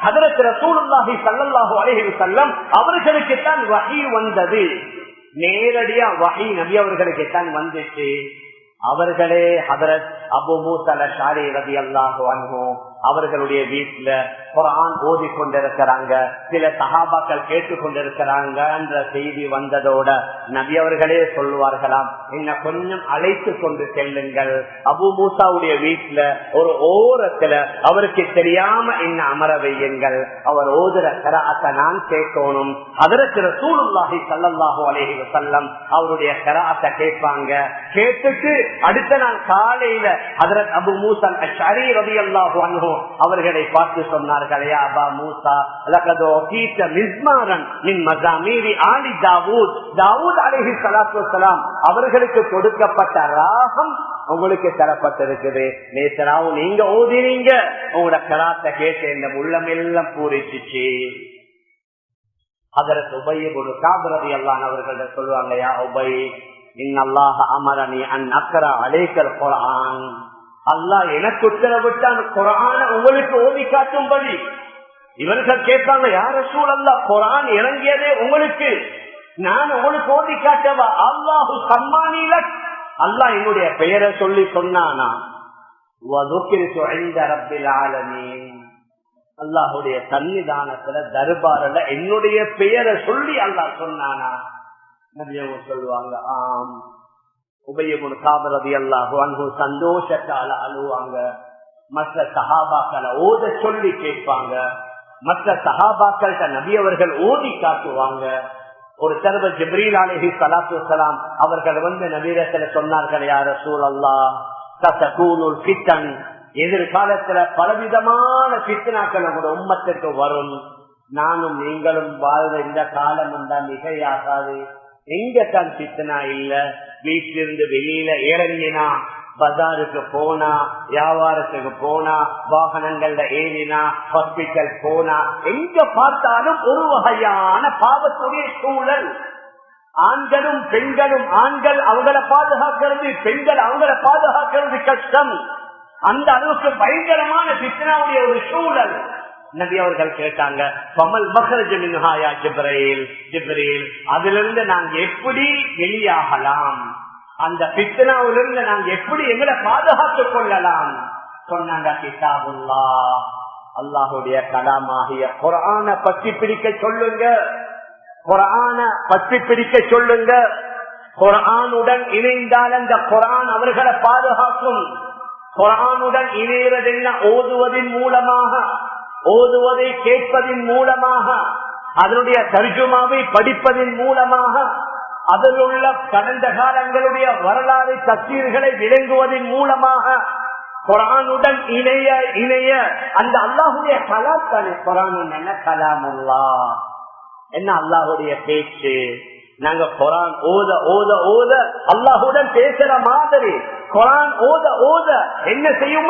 ஹஜ்ரத் ரசூலுல்லாஹி ஸல்லல்லாஹு அலைஹி வஸல்லம் அவர்களுக்கு தான் வஹீ வந்தது. நேரடியா வஹீ நபி அவர்களுக்கு தான் வந்துச்சு. அவர்களே ஹஜ்ரத் அபூ மூஸா அல்-அஷ்அரி ரலியல்லாஹு அன்ஹு அவர்களுடைய வீட்டுல குர்ஆன் ஓதி கொண்டிருக்கிறாங்க. சில சஹாபாக்கள் கேட்டுக் கொண்டிருக்கிறாங்க என்ற செய்தி வந்ததோட நபி அவர்களே சொல்லுவார்களாம், என்ன கொஞ்சம் அழைத்து கொண்டு செல்லுங்கள். அபூ மூஸாவுடைய வீட்டுல ஒரு ஓரத்துல அவருக்கு தெரியாம என்ன அமர வையுங்கள், அவர் ஓதுற क़ிராஅத்தை நான் கேட்கணும். ஹஜ்ரத் ரசூலுல்லாஹி ஸல்லல்லாஹு அலைஹி வஸல்லம் அவருடைய क़ிராஅத்தை கேட்பாங்க. கேட்டுட்டு அடுத்த நாள் காலையில ஹஜ்ரத் அபூ மூஸா அல்-அஷ்அரி ரலியல்லாஹு அன்ஹு அவர்களை பார்த்து சொன்னார்கள், யா அபா மூஸா லகத் உகீத மிஸ்மாரன் மின் மஸாமீரி ஆலி தாவூத். தாவூத் அலைஹிஸ்ஸலாத்து வஸ்ஸலாம் அவர்களுக்கு கொடுக்கப்பட்ட ராகம் உங்களுக்கு தரப்பட்டிருக்குது. நேசராவும் நீங்க ஓதினீங்க, உங்களோட क़ிராஅத்தை கேட்டு இந்த உள்ளமெல்லாம் பூரிச்சிச்சு. ஹஜ்ரத் உபய் இப்னு கஅப் ரலியல்லாஹு அவர்கள் சொல்லுவாங்க, யா உபய் இன்னல்லாஹ அமரனி அன் அக்ரா அலைக்கல் குர்ஆன். அல்லாஹ் எனக்கு உத்தரவிட்டான் குர்ஆனை உங்களுக்கு ஓதி காட்டும்படி. இவர்கள் கேட்பாங்க, யா ரசூலல்லாஹ் குர்ஆன் இறங்கியதே உங்களுக்கு, நான் உங்களுக்கு ஓதி காட்டவா? அல்லாஹு சம்மானிலக், அல்லாஹ் என்னுடைய பெயரை சொல்லி சொன்னானா? வதுகிர்து இன்த ரப்பில் ஆலமீன், அல்லாஹ்வுடைய சன்னிதானத்துல தர்பார்ல என்னுடைய பெயரை சொல்லி அல்லாஹ் சொன்னானா? நபியவங்க சொல்லுவாங்க, ஆம். உபய் இப்னு கஅப் ரலியல்லாஹு அன்ஹு சந்தோஷத்தால அழுவாங்க. மற்ற சஹாபாக்களை ஓத சொல்லி கேட்பாங்க. மற்ற சஹாபாக்கள்கிட்ட நபி அவர்கள் ஓதி காட்டுவாங்க. ஒரு தடவை ஜிப்ரீல் அலைஹிஸ்ஸலாத்து வஸ்ஸலாம் அவர்கள் வந்து நபியிடத்துல சொன்னார்கள், யா ரசூலல்லாஹ் தஸகூனுல் ஃபித்ன், எதிர்காலத்துல பலவிதமான ஃபித்னாக்கள் நம்முடைய உம்மத்திற்கு வரும். நானும் நீங்களும் வாழ்ற இந்த காலமும் தான் மிகையாகாது. எங்கத்தான் ஃபித்னா இல்ல? வீட்டிலிருந்து வெளியில இறங்கினா, பஜாருக்கு போனா, வியாபாரத்துக்கு போனா, வாகனங்கள்ல ஏறினா, ஹாஸ்பிட்டல் போனா, எங்க பார்த்தாலும் ஒரு வகையான பாவத்துடைய சூழல். ஆண்களும் பெண்களும், ஆண்கள் அவங்களை பாதுகாக்கிறது, பெண்கள் அவங்களை பாதுகாக்கிறது கஷ்டம். அந்த அளவுக்கு பயங்கரமான ஃபித்னாவுடைய ஒரு சூழல். நபி அவர்கள் கேட்டாங்க, பமல் மக்ரஜ் மின்ஹா யா ஜிப்ரீல், ஜிப்ரீல் அதிலிருந்து நாங்க எப்படி வெளியாகலாம், அந்த ஃபித்னாவிலிருந்து நாங்க எப்படி எங்களை பாதுகாத்துக் கொள்ளலாம்? சொன்னாங்க, கிதாபுல்லாஹ், அல்லாஹ்வுடைய கலாமாகிய குர்ஆனை பற்றி பிடிக்க சொல்லுங்க, குர்ஆனை பற்றி பிடிக்க சொல்லுங்க. குர்ஆனுடன் இணைந்தால் அந்த குர்ஆன் அவர்களை பாதுகாக்கும். குர்ஆனுடன் இணைவதென்ன? ஓதுவதன் மூலமாக. ஓதுவதை கேட்பதின் மூலமாக, அதனுடைய தர்ஜுமாவை படிப்பதின் மூலமாக, அதில் உள்ள கடந்த காலங்களுடைய வரலாறு தஃசீர்களை விளங்குவதன் மூலமாக, குர்ஆனுடன் இணைய அந்த அல்லாஹுடைய கலாத்தானே. குர்ஆன் என்ன கலாமுல்லாஹ், என்ன அல்லாஹுடைய பேச்சு. நாங்க குர்ஆன் ஓத ஓத ஓத அல்லாஹுடன் பேசுற மாதிரி, குர்ஆன் ஓத ஓத என்ன செய்யும்?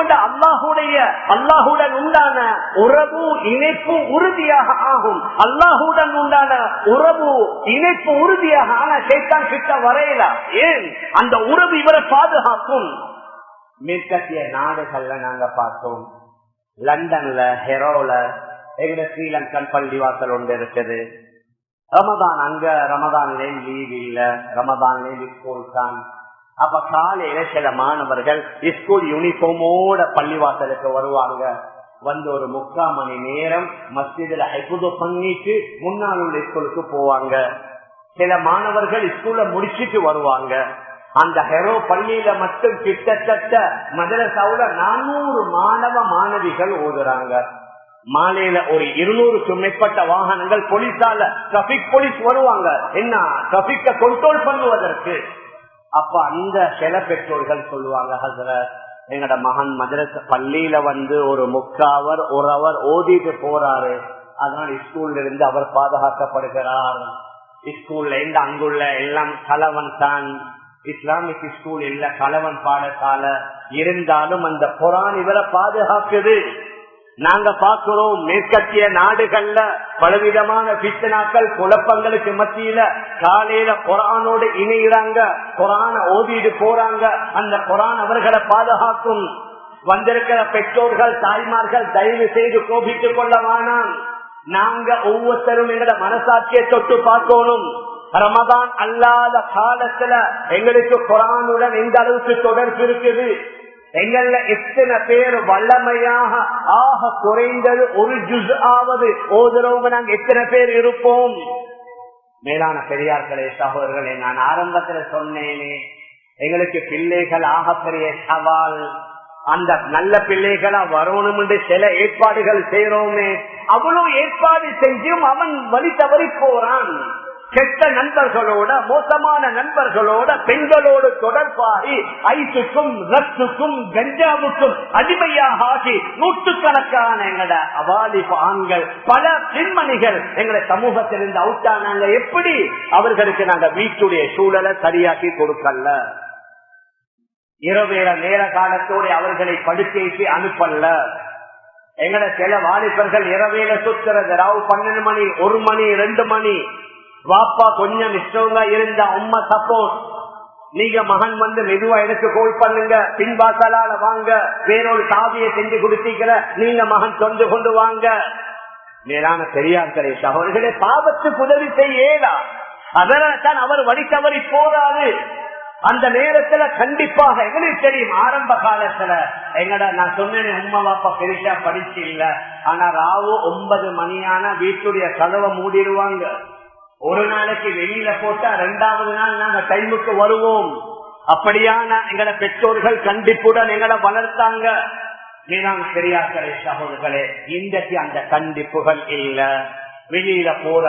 அல்லாஹுடன் உண்டான உறவு இணைப்பு உறுதியாக ஆகும். அல்லாஹுடன் உண்டான உறவு இணைப்பு உறுதியாக. ஆனா ஷைத்தான் கிட்ட வரையல. ஏன்? அந்த உறவு இவரை பாதுகாக்கும். மேற்கத்திய நாடுகள்ல நாங்க பார்த்தோம். லண்டன்ல, ஹெரோல, எங்க ஸ்ரீலங்கன் பள்ளிவாசல் ஒன்று இருக்குது. ரமதான், அங்க ரமதான்லேயும் லீவ் இல்ல, ரமதான்லேயும் ஸ்கூல் தான். அப்ப காலையில சில மாணவர்கள் ஸ்கூல் யூனிஃபார்மோட பள்ளிவாசலுக்கு வருவாங்க. வந்து ஒரு 3/4 மணி நேரம் மஸ்ஜிதுல ஹிஃப்து பண்ணிட்டு முன்னாள் உள்ள ஸ்கூலுக்கு போவாங்க. சில மாணவர்கள் ஸ்கூல்ல முடிச்சிட்டு வருவாங்க. அந்த ஹெரோ பள்ளியில மட்டும் கிட்டத்தட்ட மதரசாவுல 400 மாணவ மாணவிகள் ஓதுறாங்க. மாலையில ஒரு 200க்கும் மேற்பட்ட வாகனங்கள் போலீஸால, டிராபிக் போலீஸ் வருவாங்க. என்ன? டிராபிக்க கண்ட்ரோல் பண்ணுவதற்கு. அப்ப அந்த சில பெற்றோர்கள் சொல்லுவாங்க, ஹஸ்ரத், எங்கட மகன் மதரசா பள்ளியில வந்து ஒரு 3/4 1 ஓதிட்டு போறாரு, அதனால ஸ்கூல்ல இருந்து அவர் பாதுகாக்கப்படுகிறார். ஸ்கூல்ல இருந்து அங்குள்ள எல்லாம் கலவன் தான். இஸ்லாமிக் ஸ்கூல் இல்ல, கலவன் பாடசாலை இருந்தாலும் அந்த குர்ஆன் இவரை பாதுகாக்குது. நாங்க பார்க்கிறோம் மேற்கத்திய நாடுகள்ல பலவிதமான பித்தனாக்கள் குழப்பங்களுக்கு மத்தியில காலையில குர்ஆனோடு இணைகிறாங்க, குர்ஆன ஓதிட்டு போறாங்க. அந்த குர்ஆன் அவர்களை பாதுகாக்கும். வந்திருக்கிற பெற்றோர்கள், தாய்மார்கள் தயவு செய்து கோபித்துக் கொள்ள வேணாம். நாங்க ஒவ்வொருத்தரும் எங்களோட மனசாட்சியை தொட்டு பார்க்கணும். ரமதான் அல்லாத காலத்துல எங்களுக்கு குர்ஆனுடன் எந்த அளவுக்கு தொடர்பு இருக்குது? எங்கள்ல எத்தனை பேர் வல்லமையாக ஆக குறைந்தது ஒரு ஜுஸ் ஆவது ஓதுறவங்க நாங்க எத்தனை பேர் இருப்போம்? மேலான பெரியார்களே, சகோதரர்களே, நான் ஆரம்பத்துல சொன்னேனே, எங்களுக்கு பிள்ளைகள் ஆகப்பெரிய சவால். அந்த நல்ல பிள்ளைகளா வரணும் என்று சில ஏற்பாடுகள் செய்யறோமே, அவ்வளவு ஏற்பாடு செஞ்சும் அவன் வழி தவறி போறான். கெட்ட நண்பர்களோட, மோசமான நண்பர்களோட, பெண்களோடு தொடர்பாகி ஐசுக்கும் ரத்துக்கும் கஞ்சாவுக்கும் அடிமையாக ஆகி நூற்றுக்கணக்கான எங்கட அவாலிப ஆண்கள், பல பெண்மணிகள் எங்களை சமூகத்திலிருந்து அவுட்டானாங்க. எப்படி? அவர்களுக்கு நாங்க வீட்டுடைய சூழலை சரியாக்கி கொடுக்கல. இரவேள நேர காலத்தோடு அவர்களை படுக்கைக்கு அனுப்பல. எங்கட சில வாலிபர்கள் இரவேல சுத்துறது, ராவு 12 மணி 1 மணி 2 மணி. வாப்பா கொஞ்சம் இஷ்டவங்க இருந்தா உம்மா சப்போர்ட், நீங்க மகன் வந்து மெதுவா எனக்கு கோல் பண்ணுங்க, பின்வாசலால வாங்க, வேறொரு சாவியை செஞ்சு கொடுத்தீங்கிற, நீங்க மகன் தொண்டு கொண்டு வாங்க. மேலான பெரியார்களே, சகோதரர்களே, பாவத்துக்கு உதவி செய்யலா. அதனால்தான் அவர் வழி தவறி போறாரு. அந்த நேரத்துல கண்டிப்பாக எங்களுக்கு தெரியும், ஆரம்ப காலத்துல எங்கட நான் சொன்னேன், உம்மா வாப்பா பெருசா படிச்சு இல்ல, ஆனா ராவு 9 மணியான வீட்டுடைய கதவை மூடிடுவாங்க. ஒரு நாளைக்கு வெளியில போட்டா 2வது நாள் நாங்க டைமுக்கு வருவோம். அப்படியான எங்கட பெற்றோர்கள் கண்டிப்புடன் எங்களை வளர்த்தாங்க. மேலான பெரியார்களே, சகோதரர்களே, இன்றைக்கு அந்த கண்டிப்புகள் இல்ல. வெளியில போற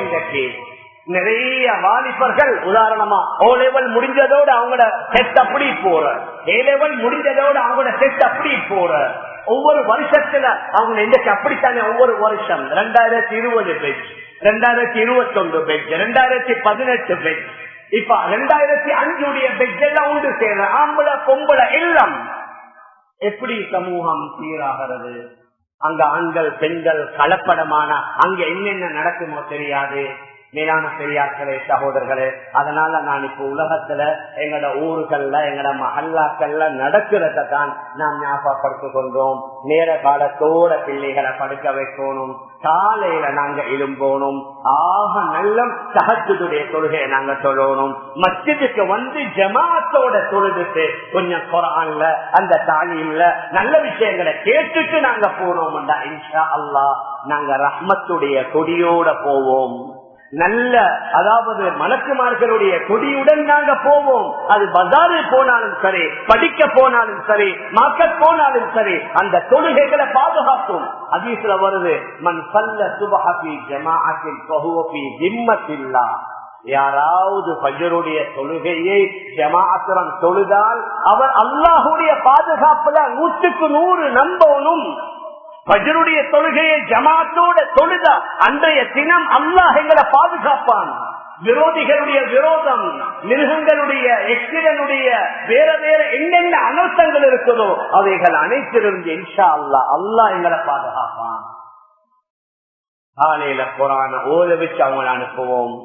இன்றைக்கு நிறைய வாலிபர்கள், உதாரணமா ஓ லெவல் முடிஞ்சதோடு அவங்களோட செட் அப்படி போற, ஏ லெவல் முடிஞ்சதோடு அவங்களோட செட் அப்படி போற. ஒவ்வொரு வருஷத்துல அவங்க இன்றைக்கு அப்படித்தானே, ஒவ்வொரு வருஷம் 2020 பெட்ச், 2021 பெட்ச், 2018 பெட்ச், இப்ப 2005 பெட்ச் எல்லாம் உண்டு சேர ஆம்பளை பொம்பளை எல்லாம். எப்படி சமூகம் சீராகிறது? அங்க ஆண்கள் பெண்கள் கலப்படமான, அங்க என்னென்ன நடக்குமோ தெரியாது. மேலான பெரியார்களே, சகோதரர்களே, அதனால நான் இப்ப உலகத்துல எங்கட ஊர்கள்ல எங்கட மஹல்லாக்கள்ல நடக்கிறத தான் நாம் ஞாபகப்படுத்திக் கொண்டோம். நேர காலத்தோட பிள்ளைகளை படுக்க வைக்கணும், காலையில நாங்க எழும்போனும், ஆக நல்ல தஹஜ்ஜுடைய தொழுகையை நாங்க தொழணும். மஸ்ஜிதுக்கு வந்து ஜமாத்தோட தொழுதுட்டு கொஞ்சம் குர்ஆன்ல அந்த தாலீம்ல நல்ல விஷயங்களை கேட்டுட்டு நாங்க போனோம்டா இன்ஷா அல்லாஹ் நாங்க ரஹ்மத்துடைய கொடியோட போவோம். நல்ல அதாவது மலக்குமார்களுடைய கொடியுடன் நாங்க போவோம். அது பஜாரில் போனாலும் சரி, படிக்க போனாலும் சரி, மார்க்கெட் போனாலும் சரி, அந்த தொழுகைகளை பாதுகாக்கும். ஹதீஸ்ல வருது, மன் ஸல்ல சுப்ஹ ஃபீ ஜமாஅத்தின் ஃபஹுவ ஃபீ திம்மத்தில்லாஹ். யாராவது ஃபஜ்ருடைய தொழுகையை ஜமாஅத்துடன் தொழுதால் அவர் அல்லாஹ்வுடைய பாதுகாப்புல 100% நம்பணும். ஃபஜ்ருடைய தொழுகையை ஜமாஅத்தோட தொழுதா அன்றைய தினம் அல்லாஹ் எங்களை பாதுகாப்பான். விரோதிகளுடைய விரோதம், மிருகங்களுடைய எக்ஸிடனுடைய வேற வேற என்னென்ன அனர்த்தங்கள் இருக்குதோ அவைகள் அனைத்திலிருந்து இன்ஷா அல்லாஹ் அல்லாஹ் எங்களை பாதுகாப்பான். காலையில குர்ஆன ஓத வச்சு அவங்களை அனுப்புவோம்,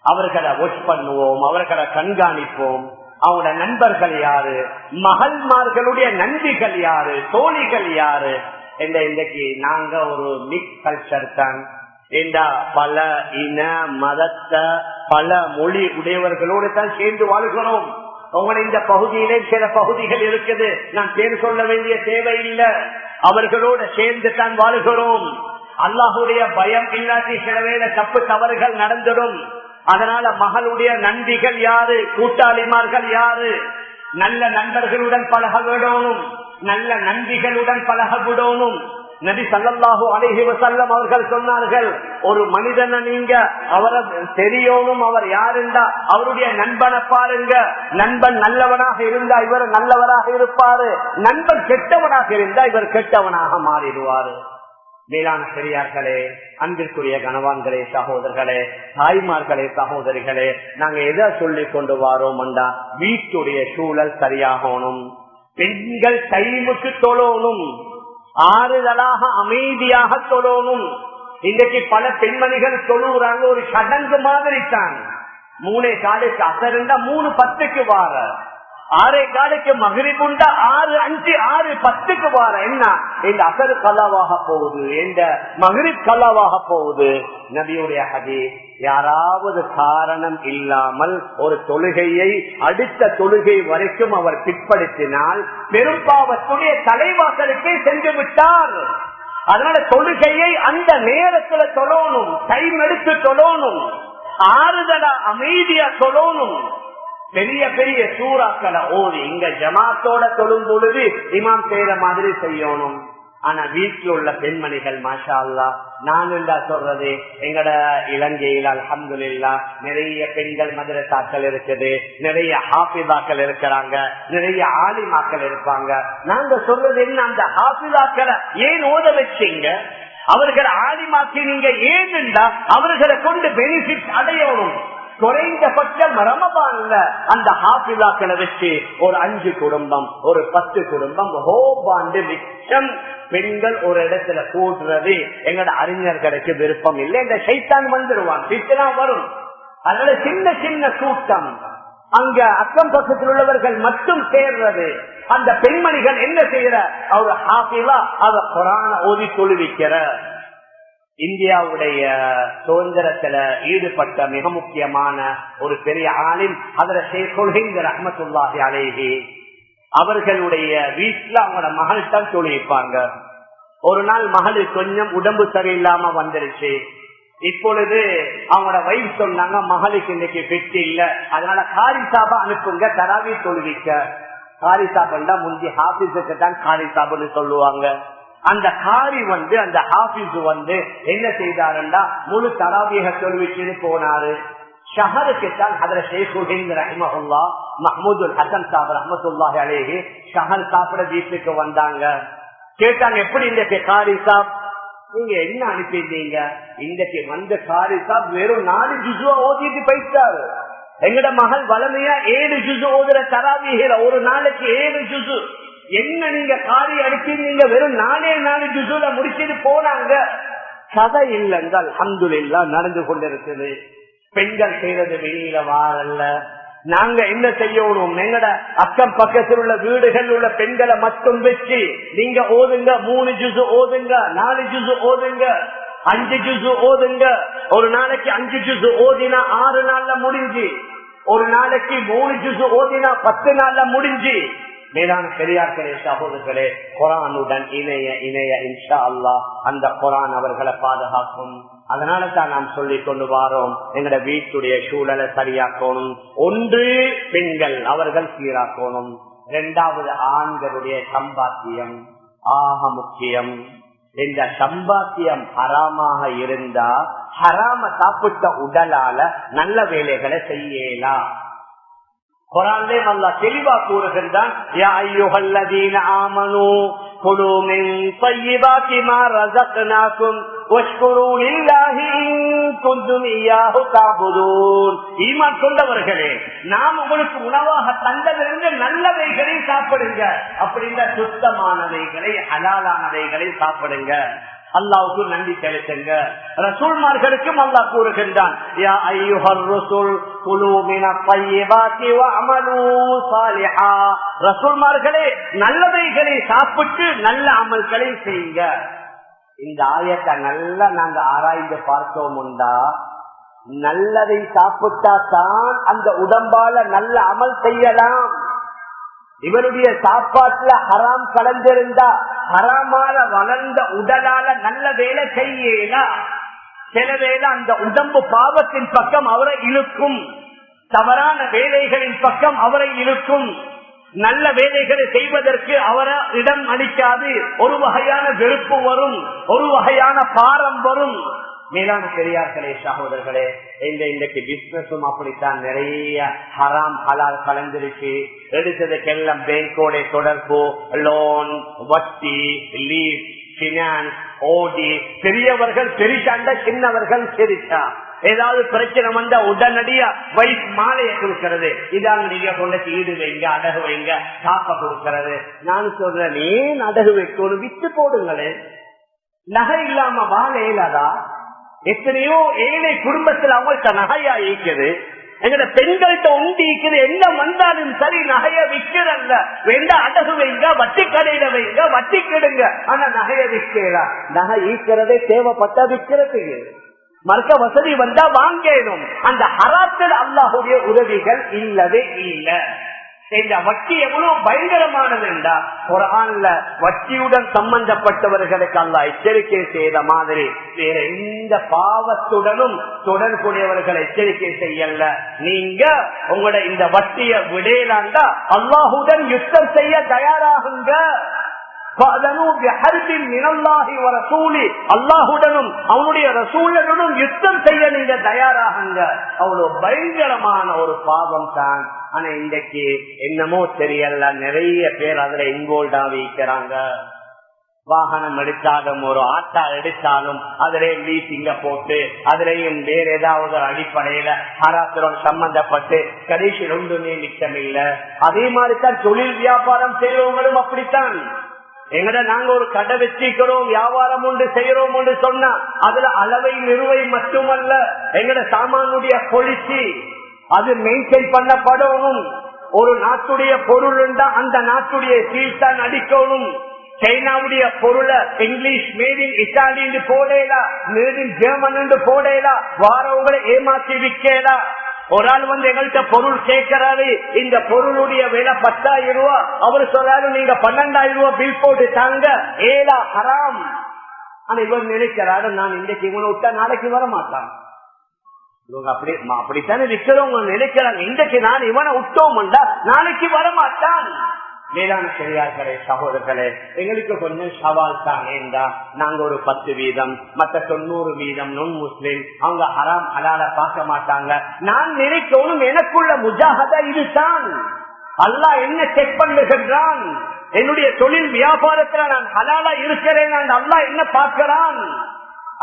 அவர்களை வாட்ச் பண்ணுவோம், அவர்களை கண்காணிப்போம். அவங்களோட நண்பர்கள் யாரு, மகள்மார்களுடைய நண்பிகள் யாரு, தோழிகள் யாரு. இன்றைக்கு நாங்க ஒரு மிக்ஸ் கல்ச்சர் தான். பல இன மதத்தை பல மொழி உடையவர்களோடு தான் சேர்ந்து வாழ்கிறோம். உங்களை இந்த பகுதியிலே சில பகுதிகள் இருக்குது, நான் பேர் சொல்ல வேண்டிய தேவையில்லை. அவர்களோடு சேர்ந்து தான் வாழ்கிறோம். அல்லாஹுடைய பயம் இல்லாட்டி சில வேளை தப்பு தவறுகள் நடந்துடும். அதனால மகளுடைய நண்பிகள் யாரு, கூட்டாளிமார்கள் யாரு, நல்ல நண்பர்களுடன் பழக விடணும், நல்ல நண்பிகளுடன் பழக விடணும். நபி ஸல்லல்லாஹு அலைஹி வஸல்லம் அவர்கள் சொன்னார்கள், ஒரு மனிதனை நீங்க அவரை தெரியணும், அவர் யாருண்டா அவருடைய நண்பனை பாருங்க. நண்பன் நல்லவனாக இருந்தா இவர் நல்லவராக இருப்பாரு, நண்பன் கெட்டவனாக இருந்தா இவர் கெட்டவனாக மாறிடுவாரு. மேலான பெரியார்களே, அன்பிற்குரிய கணவான்களே, சகோதரர்களே, தாய்மார்களே, சகோதரிகளே, நாங்க எதை சொல்லி கொண்டு வாரோம்டா வீட்டுடைய சூழல் சரியாகணும். பெண்கள் டைமுக்கு தொழணும், ஆறுதலாக அமைதியாக தொழணும். இன்றைக்கு பல பெண்மணிகள் தொழுகிறாங்க ஒரு சடங்கு மாதிரி தான். 3:15 அசருண்டா 3:10 வார, 6:15 மகரிபுண்டா 6:05 6:10 வார. என்ன இந்த அசரு கலாவாக போகுது, இந்த மகரிப் கலாவாக போகுது. நபியுடைய ஹதீஸ், யாராவது காரணம் இல்லாமல் ஒரு தொழுகையை அடுத்த தொழுகை வரைக்கும் அவர் பிற்படுத்தினால் பெரும்பாவத்துடைய தலைவாசலுக்கே சென்று விட்டார். அதனால தொழுகையை அந்த நேரத்துல தொழணும், டைம் எடுத்து தொழணும், ஆறுதலா அமைதியா தொழணும். பெரிய பெரிய சூறாக்களை ஓதி இங்க ஜமாத்தோட தொழும் பொழுது இமாம் செய்யற மாதிரி செய்யணும். ஆனா வீட்டில் உள்ள பெண்மணிகள் மாஷா அல்லாஹ், நான் சொல்றது எங்கட இலங்கையில் அல்ஹம்துலில்லாஹ் நிறைய பெண்கள் மதரசாக்கள் இருக்குது, நிறைய ஹாஃபிதாக்கள் இருக்கிறாங்க, நிறைய ஆலிமாக்கள் இருப்பாங்க. நாங்க சொல்றது என்ன, அந்த ஹாஃபிதாக்களை ஏன் ஓத வச்சீங்க, அவர்கள் ஆலிமாக்கி நீங்க ஏன்டா அவர்களை கொண்டு பெனிஃபிட் அடையணும். குறைந்தபட்சம் ரமபான்ல அந்த ஹாஃபிதாக்களை வச்சு ஒரு 5 குடும்பம், ஒரு 10 குடும்பம் ஹோபாண்டு மிச்சம் பெண்கள் ஒரு இடத்துல கூடுறது எங்கட அறிஞர்களுக்கு விருப்பம் இல்லை. இந்த ஷைத்தான் வந்துருவான், பித்தனா வரும். அதனால சின்ன சின்ன கூட்டம், அங்க அக்கம் பக்கத்தில் உள்ளவர்கள் மட்டும் சேர்றது. அந்த பெண்மணிகள் என்ன செய்யற, அவர் ஹாஃபிதா அவ குர்ஆன ஓதி தொழுவிக்கிற. இந்தியாவுடைய சுதந்திரத்துல ஈடுபட்ட மிக முக்கியமான ஒரு பெரிய ஆலிம் ஹஜ்ரத் ஷேகுல் ஹிந்த் ரஹ்மத்துல்லாஹி அலைஹி, அவர்களுடைய வீட்டுல அவங்களோட மகள் தான் தொழுவிப்பாங்க. ஒரு நாள் மகளுக்கு கொஞ்சம் உடம்பு சரியில்லாம வந்துருச்சு. இப்பொழுது அவங்களோட வைஃப் சொன்னாங்க, மகளுக்கு இன்னைக்கு ஃபிட் இல்ல, அதனால காரி சாபா அனுப்புங்க தராவி தொழுவிக்க. காரி சாபா முந்தி ஹாஃபிஸுக்கு தான் காரி சாபுன்னு சொல்லுவாங்க. அந்த காரி அந்த ஹாஃபிஸ் என்ன செய்தாருன்னா முழு தராவிய தொழுவிச்சுன்னு போனாரு. ஷஹருக்குத்தான் ஹஜ்ரத் ஷேகுல் ஹிந்த் ரஹிமஹுல்லாஹ் மஹ்மூதுல் ஹசன் சாப் ரஹ்மத்துல்லாஹி அலைஹி ஷஹர் சாப்பிட வீட்டுக்கு வந்தாங்க. கேட்டாங்க, எப்படி இன்றைக்கு காரி சாப் நீங்க என்ன அனுப்பிட்டீங்க? இன்றைக்கு வந்த காரி சாப் வெறும் 4 ஜுஸுவா ஓதிட்டு போயிட்டாரு. எங்கட மகள் வளமையா 7 ஜுஸு ஓதுற தராவியில ஒரு நாளைக்கு 7 ஜுஸு. என்ன நீங்க காரி அனுப்பிங்க, வெறும் 4 ஜுஸுல முடிச்சுட்டு போனாங்க. கதை இல்லைங்க, அல்ஹம்துலில்லாஹ் நடந்து கொண்டிருக்குது. பெண்கள் செய்யறது வெளியில வாரல்ல. நாங்க என்ன செய்யணும், எங்கட அக்கம் பக்கத்தில் உள்ள வீடுகள் உள்ள பெண்களை மட்டும் வச்சு நீங்க ஓதுங்க, 3 ஜுஸு ஓதுங்க, 4 ஜுஸு ஓதுங்க, 5 ஜுஸு ஓதுங்க. ஒரு நாளைக்கு 5 ஜுஸு ஓதினா 6 நாள்ல முடிஞ்சு, ஒரு நாளைக்கு 3 ஜுஸு ஓதினா 10 நாள்ல முடிஞ்சு. மேலான பெரியார்களே, சகோதரர்களே, குர்ஆனுடன் இணைய இணைய இன்ஷா அல்லாஹ் அந்த குர்ஆன் அவர்களை பாதுகாக்கும். அதனால தான் நாம் சொல்லிக் கொண்டு வாரோம், எங்கட வீட்டுடைய சூழலை சரியாக்கணும். ஒன்று பெண்கள் அவர்கள் சீராக்கணும். இரண்டாவது ஆண்களுடைய சம்பாத்தியம் ஆக முக்கியம். இந்த சம்பாத்தியம் ஹராமாக இருந்தா ஹராம சாப்பிட்ட உடலால நல்ல வேலைகளை செய்யலாம். குர்ஆனிலே அல்லாஹ் தெளிவா கூறுகின்றான், யா அய்யுஹல்லதீன ஆமனூ குலூ மின் த்ய்யிபாத்தி மா ரஸக்னாகும் வஷ்குரூ லில்லாஹி இன் குன்தும் இய்யாஹு தஅபுதூன். ஈமான் கொண்டவர்களே, நாம் உங்களுக்கு உணவாக தந்ததிலிருந்து நல்லவைகளை சாப்பிடுங்க. அப்படின்ற சுத்தமானவைகளை ஹலாலானவைகளை சாப்பிடுங்க. அல்லாஹ்வுக்கு நன்றி செலுத்துங்க. ரசூல்மார்களுக்கும் அல்லாஹ் கூறுகின்றான், யா அய்யுஹர் ரசூல் குலூ மினத் த்ய்யிபாத்தி வஅமலூ ஸாலிஹா. ரசூல்மார்களே, நல்லவைகளை சாப்பிட்டு நல்ல அமல்களை செய்யுங்க. இந்த ஆயத்தை நல்லா நாங்க ஆராய்ந்து பார்த்தோம்டா, நல்லதை சாப்பிட்டா தான் அந்த உடம்பால நல்ல அமல் செய்யலாம். இவருடைய சாப்பாட்டுல ஹராம் கலந்திருந்தா ஹராமால வளர்ந்த உடலால நல்ல வேலை செய்யலாம். சில வேலை அந்த உடம்பு பாவத்தின் பக்கம் அவரை இழுக்கும், தவறான வேலைகளின் பக்கம் அவரை இழுக்கும். நல்ல வேலைகளை செய்வதற்கு அவரை இடம் அளிக்காது. ஒரு வகையான வெறுப்பு வரும், ஒரு வகையான பாரம் வரும். மேலான பெரியார்களே, சகோதரர்களே, இன்றைக்கு பிசினஸும் அப்படித்தான். நிறைய ஹராம் ஹலால் கலந்துருச்சு. எடுத்ததுக்கெல்லாம் பேங்கோட தொடர்பு, லோன், வட்டி, லீஸ், பினான்ஸ், ஓடி. பெரியவர்கள் பெரிசாண்ட, சின்னவர்கள் பெரிசா. ஏதாவது பிரச்சனை வந்தா உடனடியா வைஸ் மாலையை கொடுக்கிறது. இதாங்க நீங்க கொண்டு ஈடு வைங்க, அடகு வைங்க, காப்ப கொடுக்கிறது. நான் சொல்றேன், ஏன் அடகு வைக்கணும்? விட்டு போடுங்களே. நகை இல்லாம வாழ இயலாதா? எத்தனையோ ஏழை குடும்பத்தில் அவங்கள்ட்ட நகையா ஈக்குது. எங்கட பெண்கள்கிட்ட உண்டி ஈக்குது. என்ன வந்தாலும் சரி, நகைய விற்கிறல்ல. வேண்டா அடகு வைங்க, வட்டி கடையில வைங்க, வட்டி கெடுங்க. ஆனா நகைய விற்கலாம். நகை ஈக்கிறதே தேவைப்பட்டா விற்கிறதுக்கு. மறுக்க வசதி வந்தா வாங்கணும். அந்த ஹராத்தில் அல்லாஹுடைய உதவிகள் இல்லவே இல்லை. இந்த வட்டி எவ்வளவு பயங்கரமானது என்றா, குர்ஆன்ல வட்டியுடன் சம்பந்தப்பட்டவர்களுக்கு அல்லாஹ் எச்சரிக்கை செய்த மாதிரி வேற எந்த பாவத்துடனும் தொடர்புடையவர்கள் எச்சரிக்கை செய்யல. நீங்க உங்களோட இந்த வட்டிய விடையலாண்டா அல்லாஹுடன் யுத்தம் செய்ய தயாராகுங்க. அல்லாஹுடனும் அவனுடைய ரசூலுடனும் யுத்தம் செய்ய நீங்க தயாராகுங்க. அவ்வளவு பயங்கரமான ஒரு பாவம் தான். ஆனா இன்றைக்கு என்னமோ தெரியல, நிறைய பேர் அதுல இன்வால்வ் ஆகிக்கிறாங்க. வாகனம் எடுத்தாலும், ஒரு ஆட்டா எடுத்தாலும் அதிலே லீசிங்க போட்டு, அதிலேயும் வேற ஏதாவது ஒரு அடிப்படையில ஹராத்துடன் சம்பந்தப்பட்டு கடைசியில் ஒன்றுமே மிச்சமில்ல. அதே மாதிரிதான் தொழில் வியாபாரம் செய்யறவங்களும் அப்படித்தான். எங்கட நாங்க ஒரு கடை வச்சிக்கிறோம், வியாபாரம் ஒன்று செய்யறோம் என்று சொன்னா அதுல அளவை நிறுவை மட்டுமல்ல, எங்கட சாமானுடைய பொலிசி அது மெயின்டைன் பண்ணப்படணும். ஒரு நாட்டுடைய பொருள் இருந்தா அந்த நாட்டுடைய சீல் தான் அடிக்கணும். சைனாவுடைய பொருளை இங்கிலீஷ் மேட் இன் இட்டாலி போடலாம், மேட் இன் ஜெர்மன் போடலாம். வாரவங்களை ஏமாற்றி விற்கலாம். ஒரு ஆள் வந்து எங்கள்கிட்ட பொருள் கேட்கிறாரு, இந்த பொருளுடைய விலை 10,000 ரூபாய். அவரு சொல்றாரு, நீங்க 12,000 ரூபாய் பில் போட்டு தாங்க. ஏலா ஹராம். ஆனா இவர் நினைக்கிறாரு, நான் இன்றைக்கு இவனை விட்டா நாளைக்கு வர மாட்டான். இவங்க அப்படித்தானே விற்கிறவங்க நினைக்கிறாங்க, இன்றைக்கு நான் இவனை விட்டோம்டா நாளைக்கு வரமாட்டான். மேலான பெரியார்களே, சகோதரர்களே, எங்களுக்கு கொஞ்சம் சவால் தான். ஏண்டா நாங்க ஒரு 10% மற்ற 90% நுண் முஸ்லிம், அவங்க ஹராம் ஹலால பார்க்க மாட்டாங்க. நான் நினைக்கணும், எனக்குள்ள முஜாஹதா இதுதான். அல்லாஹ் என்ன செக் பண்ணுகின்றான்? என்னுடைய தொழில் வியாபாரத்துல நான் ஹலாலா இருக்கிறேன், அல்லாஹ் என்ன பார்க்கிறான்?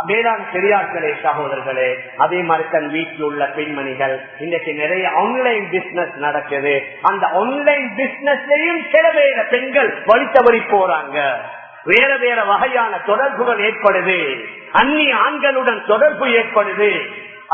வேளாண் பெரியார்களே, சகோதரர்களே, அதே மாதிரி தன் வீட்டில் உள்ள பெண்மணிகள் இன்னைக்கு நிறைய ஆன்லைன் பிசினஸ் நடக்குது. அந்த ஆன்லைன் பிசினஸ்லயும் சில வேற பெண்கள் வழி தவறி போறாங்க. வேற வேற வகையான தொடர்புகள் ஏற்படுது, அந்நிய ஆண்களுடன் தொடர்பு ஏற்படுது.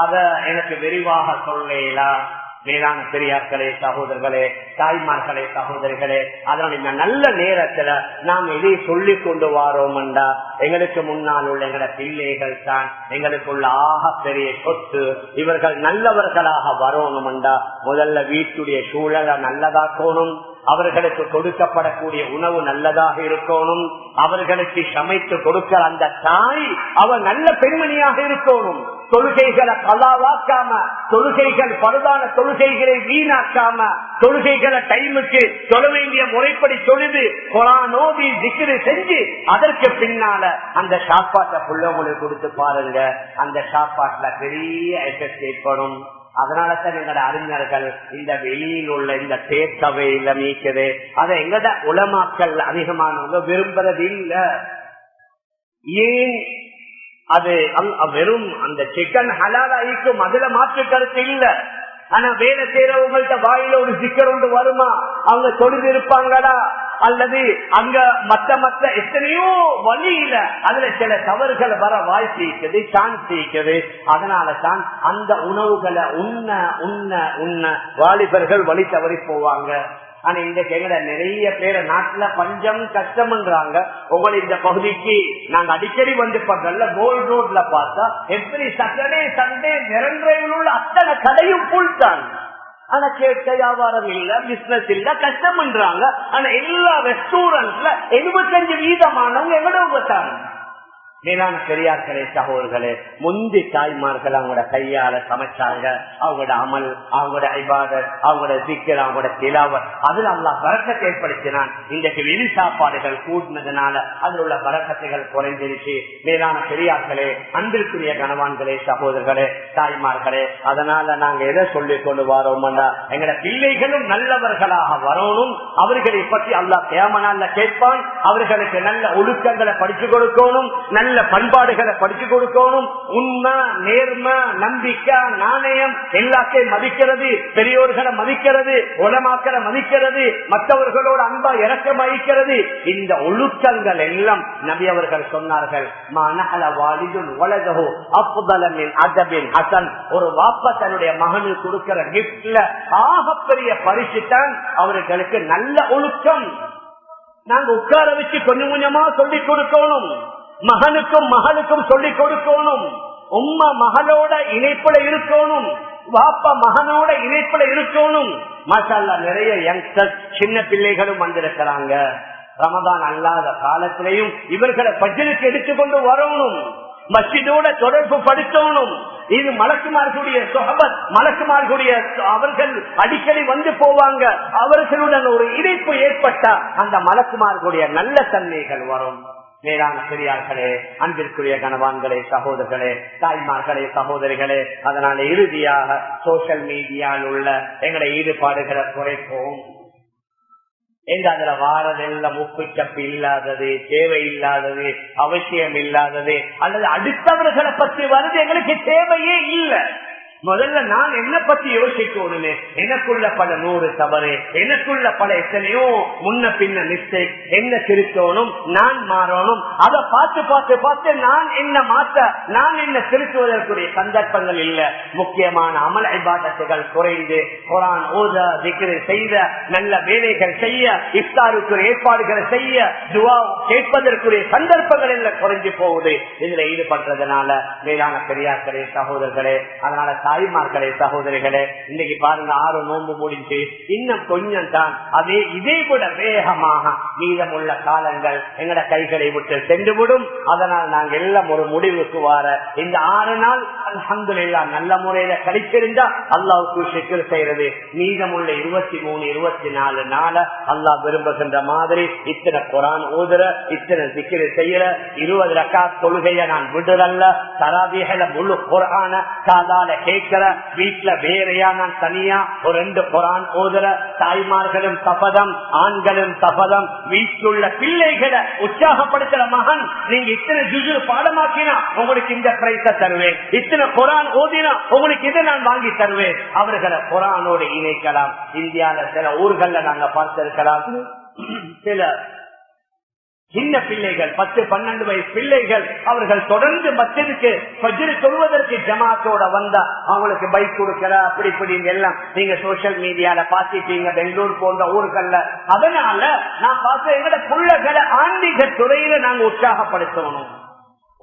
அத எனக்கு விரிவாக சொல்லலாம். வேளாண் பெரியார்களே, சகோதரர்களே, தாய்மார்களே, சகோதரிகளே, அதனால் இந்த நல்ல நேரத்துல நாம் எதை சொல்லிக் கொண்டு வாரோம்டா, எங்களுக்கு முன்னால் உள்ள எங்களோட பிள்ளைகள் தான் எங்களுக்குள்ள ஆக பெரிய சொத்து. இவர்கள் நல்லவர்களாக வரணும்டா முதல்ல வீட்டுடைய சூழலை நல்லதாக்கணும். அவர்களுக்கு கொடுக்கப்படக்கூடிய உணவு நல்லதாக இருக்கணும், அவர்களுக்கு சமைத்து கொடுக்கிற அந்த தாய் அவர் நல்ல பெண்மணியாக இருக்கணும். தொழுகைகளை கலாவாக்காம, தொழுகைகள் பரதான தொழுகைகளை வீணாக்காம, தொழுகைகளை டைமுக்கு தொழ வேண்டிய முறைப்படி தொழுது குர்ஆனோதி திக்ர் செஞ்சு அதற்கு பின்னால அந்த சாப்பாட்டை புள்ளவங்களுக்கு கொடுத்து பாருங்க. அந்த சாப்பாட்டுல பெரிய எஃபெக்ட் ஏற்படும். அதனாலதான் எங்கட அறிஞர்கள் இந்த வெளியில் உள்ள இந்த தேக்கவையில மீக்குது அதை எங்கட உலமாக்கள் அதிகமானவங்க விரும்புறது இல்ல. ஏன்? அது வெறும் அந்த சிக்கன் ஹலாலாயிக்கும் அதுல மாற்று கருத்து இல்ல. ஆனா வேலை செய்யறவங்கள்ட்ட வாயில ஒரு சிக்கர் ஒன்று வருமா? அவங்க தொழுது இருப்பாங்களா? அல்லது அங்க மத்த எத்தனையோ வழியில அதுல சில தவறுகள் வர வாய்ப்பு இருக்குது, சான்ஸ் இருக்குது. அதனால தான் அந்த உணவுகளை உண்ண உண்ண உண்ண வாலிபர்கள் வழி தவறி போவாங்க. ஆனா இன்றைக்கு எங்கட நிறைய பேரை நாட்டுல பஞ்சம் கஷ்டம்ன்றாங்க. உங்களை இந்த பகுதிக்கு நாங்க அடிக்கடி வந்து பண்றோம்ல, கோல்ட் ரோட்ல பார்த்தா எவ்ரி சாட்டர்டே சண்டே நிரந்தரையில் உள்ள அத்தனை கடையும் புல் தான். ஆனா கேட்ட வியாபாரம் இல்ல, பிசினஸ் இல்ல, கஷ்டம்ன்றாங்க. ஆனா எல்லா ரெஸ்டாரண்ட்ல 75% எங்கட தான். மேலான பெரியார்களே சகோதரர்களே, முந்தி தாய்மார்கள் அவங்களோட கையால சமைச்சாங்க. அவங்களோட அமல், அவங்களோட இபாதத், அவங்களோட சிக்கல், அவங்களோட திலாவத், அதுல அல்லாஹ் பரக்கத்தை ஏற்படுத்தினான். இன்றைக்கு வெளி சாப்பாடுகள் கூட்டினதுனால அதில் உள்ள பரக்கத்தைகள் குறைஞ்சிருச்சு. மேலான பெரியார்களே, அன்பிற்குரிய கணவான்களே, சகோதரர்களே, தாய்மார்களே, அதனால நாங்க எதை சொல்லிக் கொண்டு வரோம்னா எங்கட பிள்ளைகளும் நல்லவர்களாக வரணும். அவர்களை பற்றி அல்லாஹ் கியாமத் கேட்பான். அவர்களுக்கு நல்ல ஒழுக்கங்களை படிச்சு கொடுக்கணும், நல்ல பண்பாடுகளை படிச்சு கொடுக்கணும். உண்மை, நேர்மை, நம்பிக்கை, நாணயம் எல்லாத்தையும் மதிக்கிறது, பெரியோர்களை மதிக்கிறது, உலமாக்களை மதிக்கிறது, மற்றவர்களோட அன்பா இறக்கம் வகிக்கிறது. இந்த ஒழுக்கங்கள் எல்லாம் நபி அவர்கள் சொன்னார்கள். ஒரு வாப்பா தன்னுடைய மகனுக்கு கொடுக்கிற கிஃப்ட்ல ஆகப்பெரிய பரிசு தான் அவர்களுக்கு நல்ல ஒழுக்கம். நாங்க உட்கார வச்சு கொஞ்சம் கொஞ்சமா சொல்லிக் கொடுக்கணும். மகனுக்கும் மகளுக்கும் சொல்லிக் கொடுக்கணும். உம்மா மகளோட இணைப்புல இருக்கணும், வாப்பா மகனோட இணைப்புல இருக்கணும். மாஷால்லா, நிறைய யங்ஸ்டர்ஸ் சின்ன பிள்ளைகளும் வந்திருக்கிறாங்க. ரமதான் அல்லாத காலத்திலையும் இவர்களை பஜ்ருக்கு எடுத்துக்கொண்டு வரணும், மஸ்ஜிதோட தொடர்பு படுத்தணும். இது மலக்குமார்களுடைய சொஹபத், மலக்குமார்களுடைய அவர்கள் அடிக்கடி வந்து போவாங்க. அவர்களுடன் ஒரு இணைப்பு ஏற்பட்டா அந்த மலக்குமார்களுடைய நல்ல தன்மைகள் வரும். மேலான பெரியார்களே, அன்பிற்குரிய கணவான்களே, சகோதரர்களே, தாய்மார்களே, சகோதரிகளே, அதனால இறுதியாக சோசியல் மீடியாவில் உள்ள எங்களுடைய ஈடுபாடுகளை குறைப்போம். அதுல வாரதெல்லாம் உப்பு சப்பு இல்லாதது, தேவை இல்லாதது, அவசியம் இல்லாதது, அல்லது அடுத்தவர்களை பற்றி வருது எங்களுக்கு தேவையே இல்லை. முதல்ல நான் என்ன பத்தி யோசிக்கணுமே, எனக்குள்ள பல 100 தவறு, எனக்குள்ள பல எத்தனையோ முன்ன பின்ன மிஸ்டேக், என்ன திருத்தணும், நான் மாறணும். அதை பார்த்து பார்த்து பார்த்து நான் என்ன மாற்ற, நான் என்ன திருத்துவதற்குரிய சந்தர்ப்பங்கள் இல்ல. முக்கியமான அமல் இபாதத்துகள் குறைந்து குர்ஆன் ஓத, திக்ர் செய்த, நல்ல வேலைகள் செய்ய, இஃப்தாருக்குரிய ஏற்பாடுகளை செய்ய, துஆ கேட்பதற்குரிய சந்தர்ப்பங்கள் எல்லாம் குறைஞ்சு போகுது. இதுல ஈடுபடுறதுனால மேலான பெரியார்களே, சகோதரர்களே, அதனால தாய்மார்களே, சகோதரிகளே, இன்னைக்கு பாருங்க 6 நோன்பு முடிஞ்சு இன்னும் கொஞ்சம் தான். இதே விட வேகமாக மீதமுள்ள காலங்கள் எங்கட கைகளை விட்டு சென்றுவிடும். அதனால் நாங்க எல்லாம் ஒரு முடிவுக்கு வர இந்த 6 நாள் அல்ஹம்துலில்லாஹ் நல்ல முறையில கழித்திருந்தா அல்லாஹ்வுக்கு ஷிக்ர் செய்யறது. மீதமுள்ள 23, 24 நாள அல்லாஹ் விரும்புகின்ற மாதிரி இத்தனை குர்ஆன் ஓதுற, இத்தனை திக்ர் செய்யற, 20 ரக்காத் தொழுகைய நான் விடுறல்ல, தராவீஹ்ல முழு குர்ஆன காதால கேட்கிற, வீட்டுல வேறையா நான் தனியா ஒரு 2 குர்ஆன் ஓதுற, தாய்மார்களும் சபதம், ஆண்களும் சபதம், வீட்டுள்ள பிள்ளைகளை உற்சாகப்படுத்துற மகன், நீங்க இத்தனை ஜுஜு பாடமாக்கினா உங்களுக்கு இந்த பிரைஸ தருவேன், இத்தனை குர்ஆன் ஓதினா உங்களுக்கு இதை நான் வாங்கி தருவேன். அவர்களை குர்ஆனோடு இணைக்கலாம். இந்தியால சில ஊர்கள்ல நாங்க பார்த்திருக்கலாம், சில சின்ன பிள்ளைகள் 10-12 வயசு பிள்ளைகள் அவர்கள் தொடர்ந்து மஸ்ஜிதுக்கு ஃபஜ்ர் தொழுவதற்கு ஜமாத்தோட வந்தா அவங்களுக்கு பைக் கொடுக்கற, அப்படி இப்படி எல்லாம் நீங்க சோசியல் மீடியால பாத்திட்டீங்க பெங்களூர் போன்ற ஊர்கள்ல. அதனால நான் பார்த்த எங்கட பிள்ளைகளை ஆன்மீக துறையில நாங்க உற்சாகப்படுத்தணும்.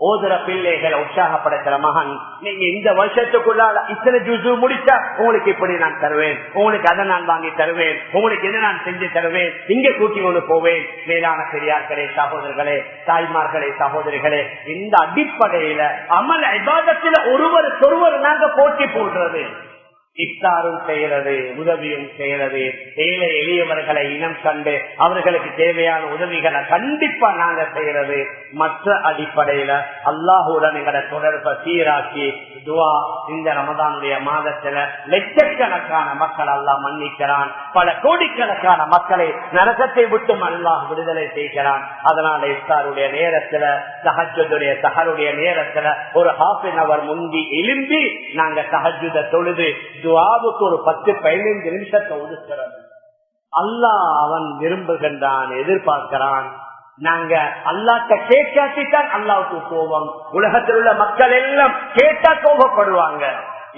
ஓதுற பிள்ளைகளை உற்சாகப்படுத்துற மகன், நீங்க இந்த வருஷத்துக்குள்ள இத்தனை ஜூஸ் முடிச்சா உங்களுக்கு இப்படி நான் தருவேன், உங்களுக்கு அதை நான் வாங்கி தருவேன், உங்களுக்கு என்ன நான் செஞ்சு தருவேன், இங்க கூட்டி கொண்டு போவேன். மேலான பெரியார்களே, சகோதரர்களே, தாய்மார்களே, சகோதரிகளே, இந்த அடிப்படையில அமல் இபாதத்துல ஒருவர் நாங்க போட்டி போடுறது, இஃப்தாரும் செய்யறது, உதவியும் செய்யறது, ஏழை எளியவர்களை இனம் கண்டு அவர்களுக்கு தேவையான உதவிகளை கண்டிப்பா நாங்க செய்யறது. மற்ற அடிப்படையில அல்லாஹுடன் எங்களை தொடர்பை சீராக்கி துவா. இந்த ரமதானுடைய மாதத்துல லட்சக்கணக்கான மக்கள் அல்லாஹ் மன்னிக்கிறான், பல கோடிக்கணக்கான மக்களை நரகத்தை விட்டு அல்லாஹ் விடுதலை செய்கிறான். அதனால இஃப்தாருடைய நேரத்துல, தஹஜ்ஜுடைய சஹருடைய நேரத்துல ஒரு ஹாஃப் அன் அவர் முந்தி எழும்பி நாங்க தஹஜ்ஜுத தொழுது துஆவுக்கு ஒரு 10-15 நிமிஷத்தை ஒதுக்கிறது. அல்லாஹ் அவன் விரும்புகின்றான், எதிர்பார்க்கிறான். நாங்க அல்லாஹ்ட்ட கேட்காட்டித்தான் அல்லாஹ்வுக்கு கோபம். உலகத்தில் உள்ள மக்கள் எல்லாம் கேட்டா கோபப்படுவாங்க.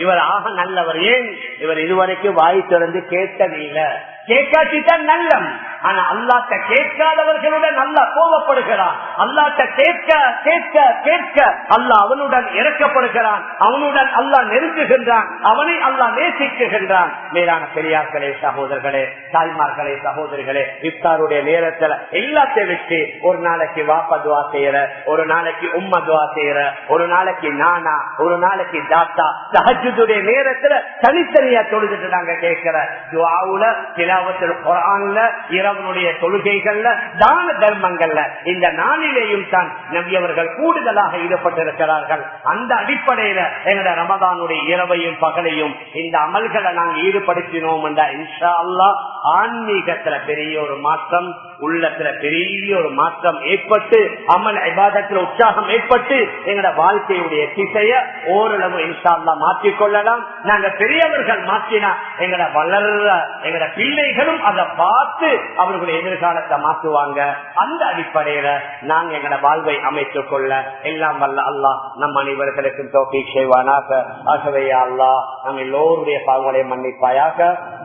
இவர் ஆக நல்லவர், ஏன் இவர் இதுவரைக்கும் வாய் திறந்து கேட்டதில்லை, கேட்காட்டித்தான் நல்லம். ஆனா அல்லாஹ்ட்ட கேட்காதவர்களுடன் அல்லாஹ் கோபப்படுகிறான். அல்லாஹ்ட்ட கேட்க கேட்க கேட்க அல்லாஹ் அவனுடன் இறக்கப்படுகிறான், அவனுடன் அல்லாஹ் நெருங்குகின்றான், அவனை அல்லாஹ் நேசிக்குகின்றான். மேலான பெரியார்களே, சகோதரர்களே, தாய்மார்களே, சகோதரிகளே, இஃப்தாருடைய நேரத்துல எல்லாத்தையும் வச்சு ஒரு நாளைக்கு வாப்பா துவா செய்யற, ஒரு நாளைக்கு உம்மா துவா செய்யற, ஒரு நாளைக்கு நானா, ஒரு நாளைக்கு தாத்தா, தஹஜ்ஜுடைய நேரத்துல தனித்தனியா தொழுதுட்டு நாங்க கேட்கிற துஆவுல, திலாவத்துல் குர்ஆன்ல, இரவனுடைய தொழுகைகள்ல, தான தர்மங்கள்ல, இந்த நாளிலேயும் தான் நபி அவர்கள் கூடுதலாக ஈடுபட்டிருக்கிறார்கள். அந்த அடிப்படையில எங்களோட ரமதானுடைய இரவையும் பகலையும் இந்த அமல்களை நாங்கள் ஈடுபடுத்தினோம் என்றா இன்ஷா அல்லாஹ் ஆன்மீகத்துல பெரிய ஒரு மாற்றம், உள்ளத்துல பெரிய ஒரு மாற்றம் ஏற்பட்டு, அமல் இபாதத்துல உற்சாகம் ஏற்பட்டு எங்களோட வாழ்க்கையுடைய திசைய ஓரளவு இன்ஷா அல்லாஹ் மாற்றிக்கொள்ளலாம். நாங்க பெரியவர்கள் மாற்றினா எங்களோட வளர்ற எங்களோட பிள்ளைகளும் அதை பார்த்து அவர்களுடைய எதிர்காலத்தை மாற்றுவாங்க. அந்த அடிப்படையில நாங்க எங்களோட வாழ்வை அமைத்துக் கொள்ள எல்லாம் வல்ல அல்லாஹ் நம் அனைவர்களுக்கும் தௌஃபீக் செய்வானாக. ஆகவே அல்லாஹ் நம் எல்லோருடைய பாவங்களை மன்னிப்பாயாக.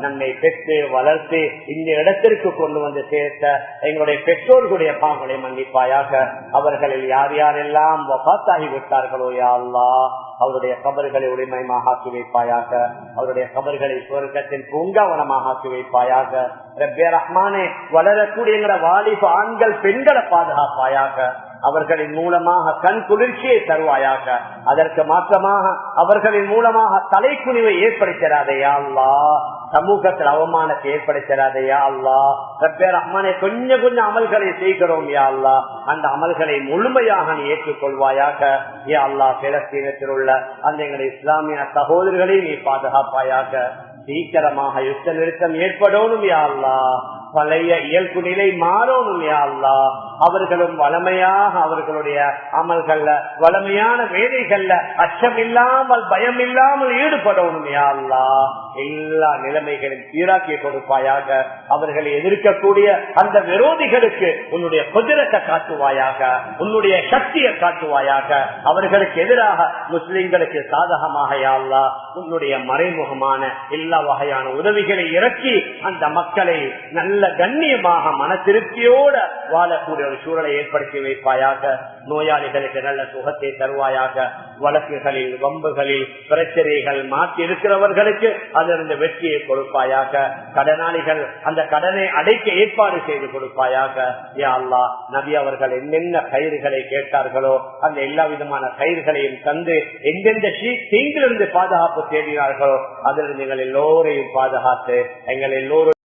நம்மை பெற்று வளர்த்து இந்த இடத்திற்கு கொண்டு வந்து சேர்த்த எங்களுடைய பெற்றோர்களுடைய பாவங்களை மன்னிப்பாயாக. அவர்களில் யார் யாரெல்லாம் வஃபாத்தாகி விட்டார்களோ யா அல்லாஹ் அவருடைய கபர்களை உரிமையாக ஆக்கி வைப்பாயாக. அவருடைய கபர்களை சுவர்க்கத்தின் பூங்காவனமாக ஆக்கி வைப்பாயாக. ரப்பே ரஹ்மானே, வளரக்கூடிய எங்களோட வாலிப ஆண்கள் பெண்களை பாதுகாப்பாயாக. அவர்களின் மூலமாக கண் குளிர்ச்சியை தருவாயாக. அதற்கு மாற்றமாக அவர்களின் மூலமாக தலைக்குனிவை ஏற்படுத்தாதையா அல்லாஹ், சமூகத்தில் அவமானத்தை ஏற்படுத்தாதையா அல்லாஹ். ரப்பே ரஹ்மானே, கொஞ்சம் கொஞ்சம் அமல்களை செய்கிறோம் யா அல்லாஹ், அந்த அமல்களை முழுமையாக நீ ஏற்றுக்கொள்வாயாக. யா அல்லாஹ், பிலஸ்தீனத்தில் உள்ள அந்த எங்களுடைய இஸ்லாமிய சகோதரர்களை நீ பாதுகாப்பாயாக. சீக்கிரமாக யுத்த நிறுத்தம் ஏற்படணும் யா அல்லாஹ், பழைய இயல்பு நிலை மாறணும் யா அல்லாஹ். அவர்களும் வளமையாக அவர்களுடைய அமல்கள்ல, வளமையான வேலைகள்ல அச்சம் இல்லாமல் பயம் இல்லாமல் ஈடுபடணும் யா அல்லாஹ். எல்லா நிலைமைகளையும் சீராக்கி கொடுப்பாயாக. அவர்களை எதிர்க்கக்கூடிய அந்த விரோதிகளுக்கு உன்னுடைய குதிரத்தை காட்டுவாயாக, உன்னுடைய சக்தியை காட்டுவாயாக. அவர்களுக்கு எதிராக முஸ்லிம்களுக்கு சாதகமாக யா அல்லாஹ் உன்னுடைய மறைமுகமான எல்லா வகையான உதவிகளை இறக்கி அந்த மக்களை நல்ல கண்ணியமாக மன திருப்தியோட வாழக்கூடிய ஒரு சூழலை ஏற்படுத்தி வைப்பாயாக. நோயாளிகளுக்கு நல்ல சுகத்தை தருவாயாக. வழக்குகளில், வம்புகளில், பிரச்சனைகள் மாற்றி இருக்கிறவர்களுக்கு அதிலிருந்து வெற்றியை கொடுப்பாயாக. கடனாளிகள் அந்த கடனை அடைக்க ஏற்பாடு செய்து கொடுப்பாயாக. யா அல்லாஹ், நபி அவர்கள் என்னென்ன கயிறுகளை கேட்டார்களோ அந்த எல்லா விதமான கயிறுகளையும் தந்து எந்தெந்த தீங்கிலிருந்து பாதுகாப்பு தேடினார்களோ அதிலிருந்து எங்கள் எல்லோரையும் பாதுகாத்து எங்கள் எல்லோரும்